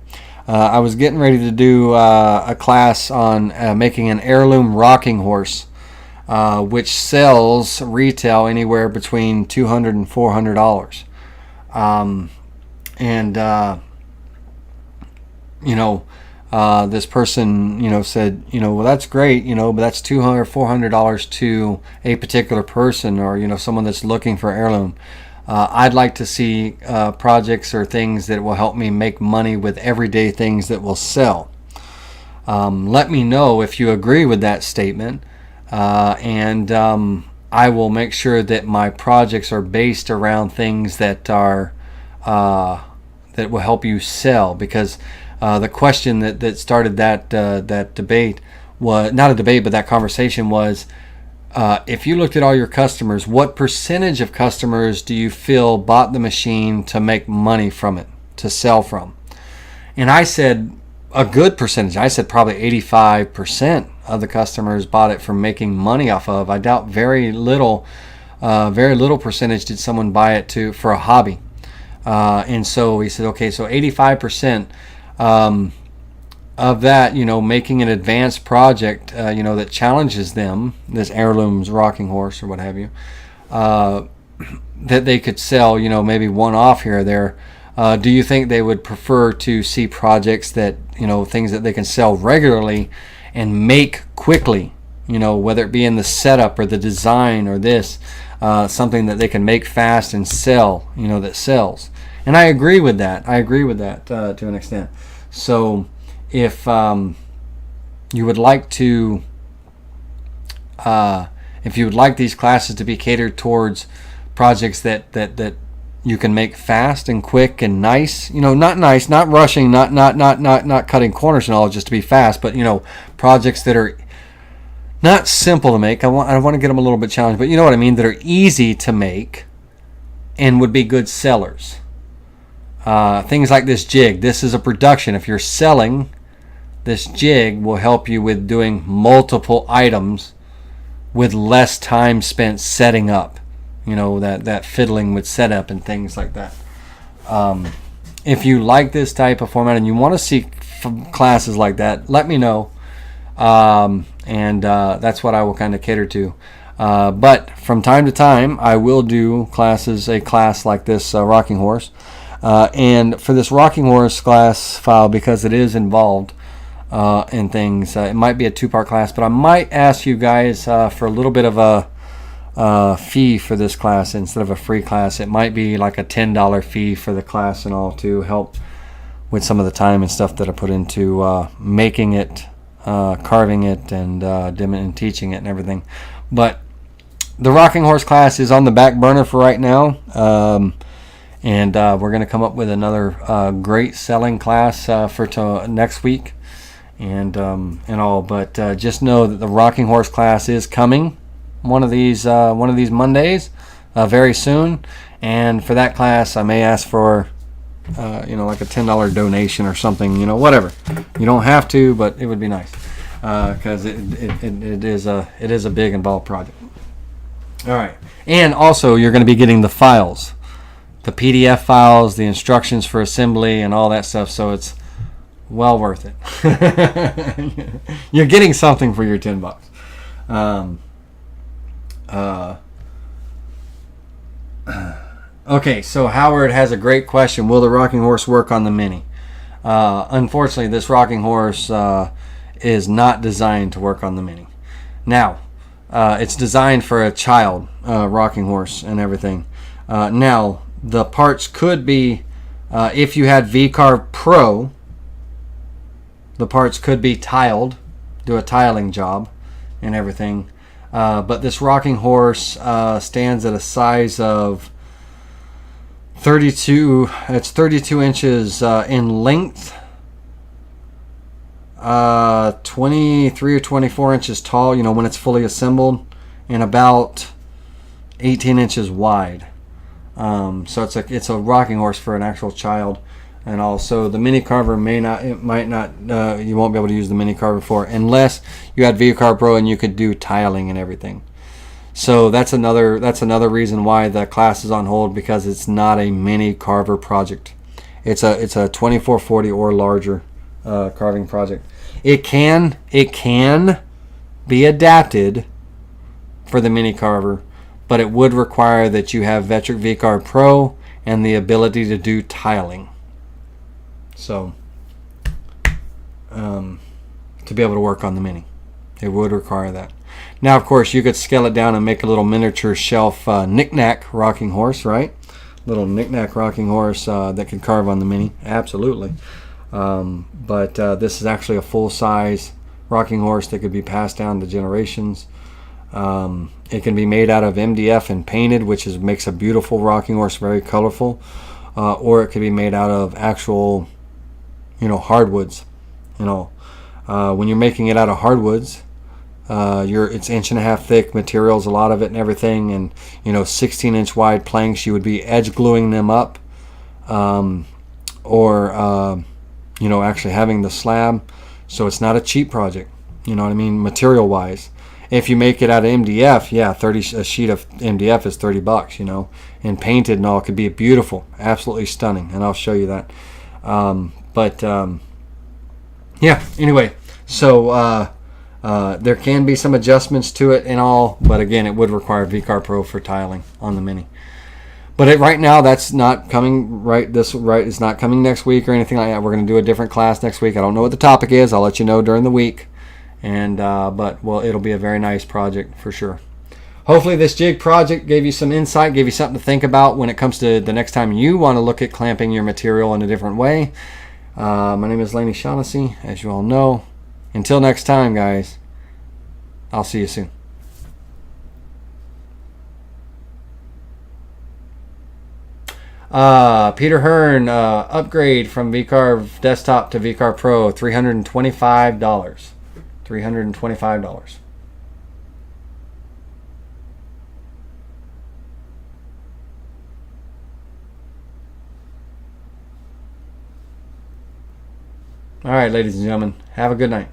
A: I was getting ready to do a class on making an heirloom rocking horse, which sells retail anywhere between $200 and $400. This person, said, well, that's great, but that's $200, $400 to a particular person, or, someone that's looking for heirloom. I'd like to see projects or things that will help me make money with everyday things that will sell. Let me know if you agree with that statement, and I will make sure that my projects are based around things that are that will help you sell. Because the question that started that debate was not a debate, but that conversation was, if you looked at all your customers, what percentage of customers do you feel bought the machine to make money from it, to sell from? And I said a good percentage. I said probably 85% of the customers bought it for making money off of. I doubt very little percentage did someone buy it for a hobby. And so he said, okay, so 85% of that, making an advanced project, that challenges them, this heirloom's rocking horse or what have you, that they could sell, maybe one off here or there. Do you think they would prefer to see projects that, things that they can sell regularly and make quickly, whether it be in the setup or the design or this, something that they can make fast and sell, that sells? And I agree with that. To an extent. So if you would like to, if you would like these classes to be catered towards projects that you can make fast and quick and nice, not rushing, not cutting corners and all, just to be fast, but projects that are not simple to make. I want to get them a little bit challenged, but you know what I mean, that are easy to make and would be good sellers. Things like this jig. This is a production. If you're selling, this jig will help you with doing multiple items with less time spent setting up. That fiddling with setup and things like that. if you like this type of format and you want to see classes like that, let me know. And that's what I will kind of cater to. But from time to time, I will do a class like this rocking horse. And for this rocking horse class file, because it is involved in things, it might be a 2-part class, but I might ask you guys for a little bit of a fee for this class instead of a free class. It might be like a $10 fee for the class and all, to help with some of the time and stuff that I put into making it, carving it, and teaching it and everything. But the rocking horse class is on the back burner for right now, and we're going to come up with another great selling class for next week, and all. But just know that the rocking horse class is coming one of these Mondays very soon, and for that class I may ask for like a $10 donation or something, whatever. You don't have to, but it would be nice, because it is a big involved project. All right, and also you're going to be getting the files, the PDF files, the instructions for assembly, and all that stuff. So it's well worth it. You're getting something for your $10. Okay, so Howard has a great question. Will the rocking horse work on the Mini? Unfortunately, this rocking horse is not designed to work on the Mini. Now, it's designed for a child rocking horse and everything. Now, the parts could be, if you had VCarve Pro, the parts could be tiled, do a tiling job and everything. But this rocking horse stands at a size of 32. It's 32 inches in length, 23 or 24 inches tall, when it's fully assembled, and about 18 inches wide. So it's a rocking horse for an actual child. And also the mini carver you won't be able to use the mini carver for, unless you had VCarve Pro and you could do tiling and everything. So that's another reason why the class is on hold, because it's not a mini carver project. It's a 2440 or larger carving project. It can be adapted for the mini carver, but it would require that you have Vectric VCarve Pro and the ability to do tiling. So to be able to work on the Mini, it would require that. Now, of course, you could scale it down and make a little miniature shelf knick-knack rocking horse, right? Little knick-knack rocking horse that can carve on the Mini, absolutely. But this is actually a full-size rocking horse that could be passed down to generations. It can be made out of MDF and painted, which makes a beautiful rocking horse, very colorful. Or it could be made out of actual, hardwoods. When you're making it out of hardwoods, it's 1.5 inch thick materials, a lot of it and everything, and 16-inch wide planks. You would be edge gluing them up, or actually having the slab. So it's not a cheap project, material wise. If you make it out of MDF, a sheet of MDF is $30, and painted and all, could be beautiful, absolutely stunning, and I'll show you that. Anyway, so there can be some adjustments to it and all, but again, it would require VCarve Pro for tiling on the Mini. But right now, that's not coming. It's not coming next week or anything like that. We're going to do a different class next week. I don't know what the topic is. I'll let you know during the week. And it'll be a very nice project for sure. Hopefully this jig project gave you some insight, gave you something to think about when it comes to the next time you want to look at clamping your material in a different way. My name is Laney Shaughnessy, as you all know. Until next time, guys, I'll see you soon. Peter Hearn, upgrade from VCarve Desktop to VCarve Pro, $325. $325. All right, ladies and gentlemen, have a good night.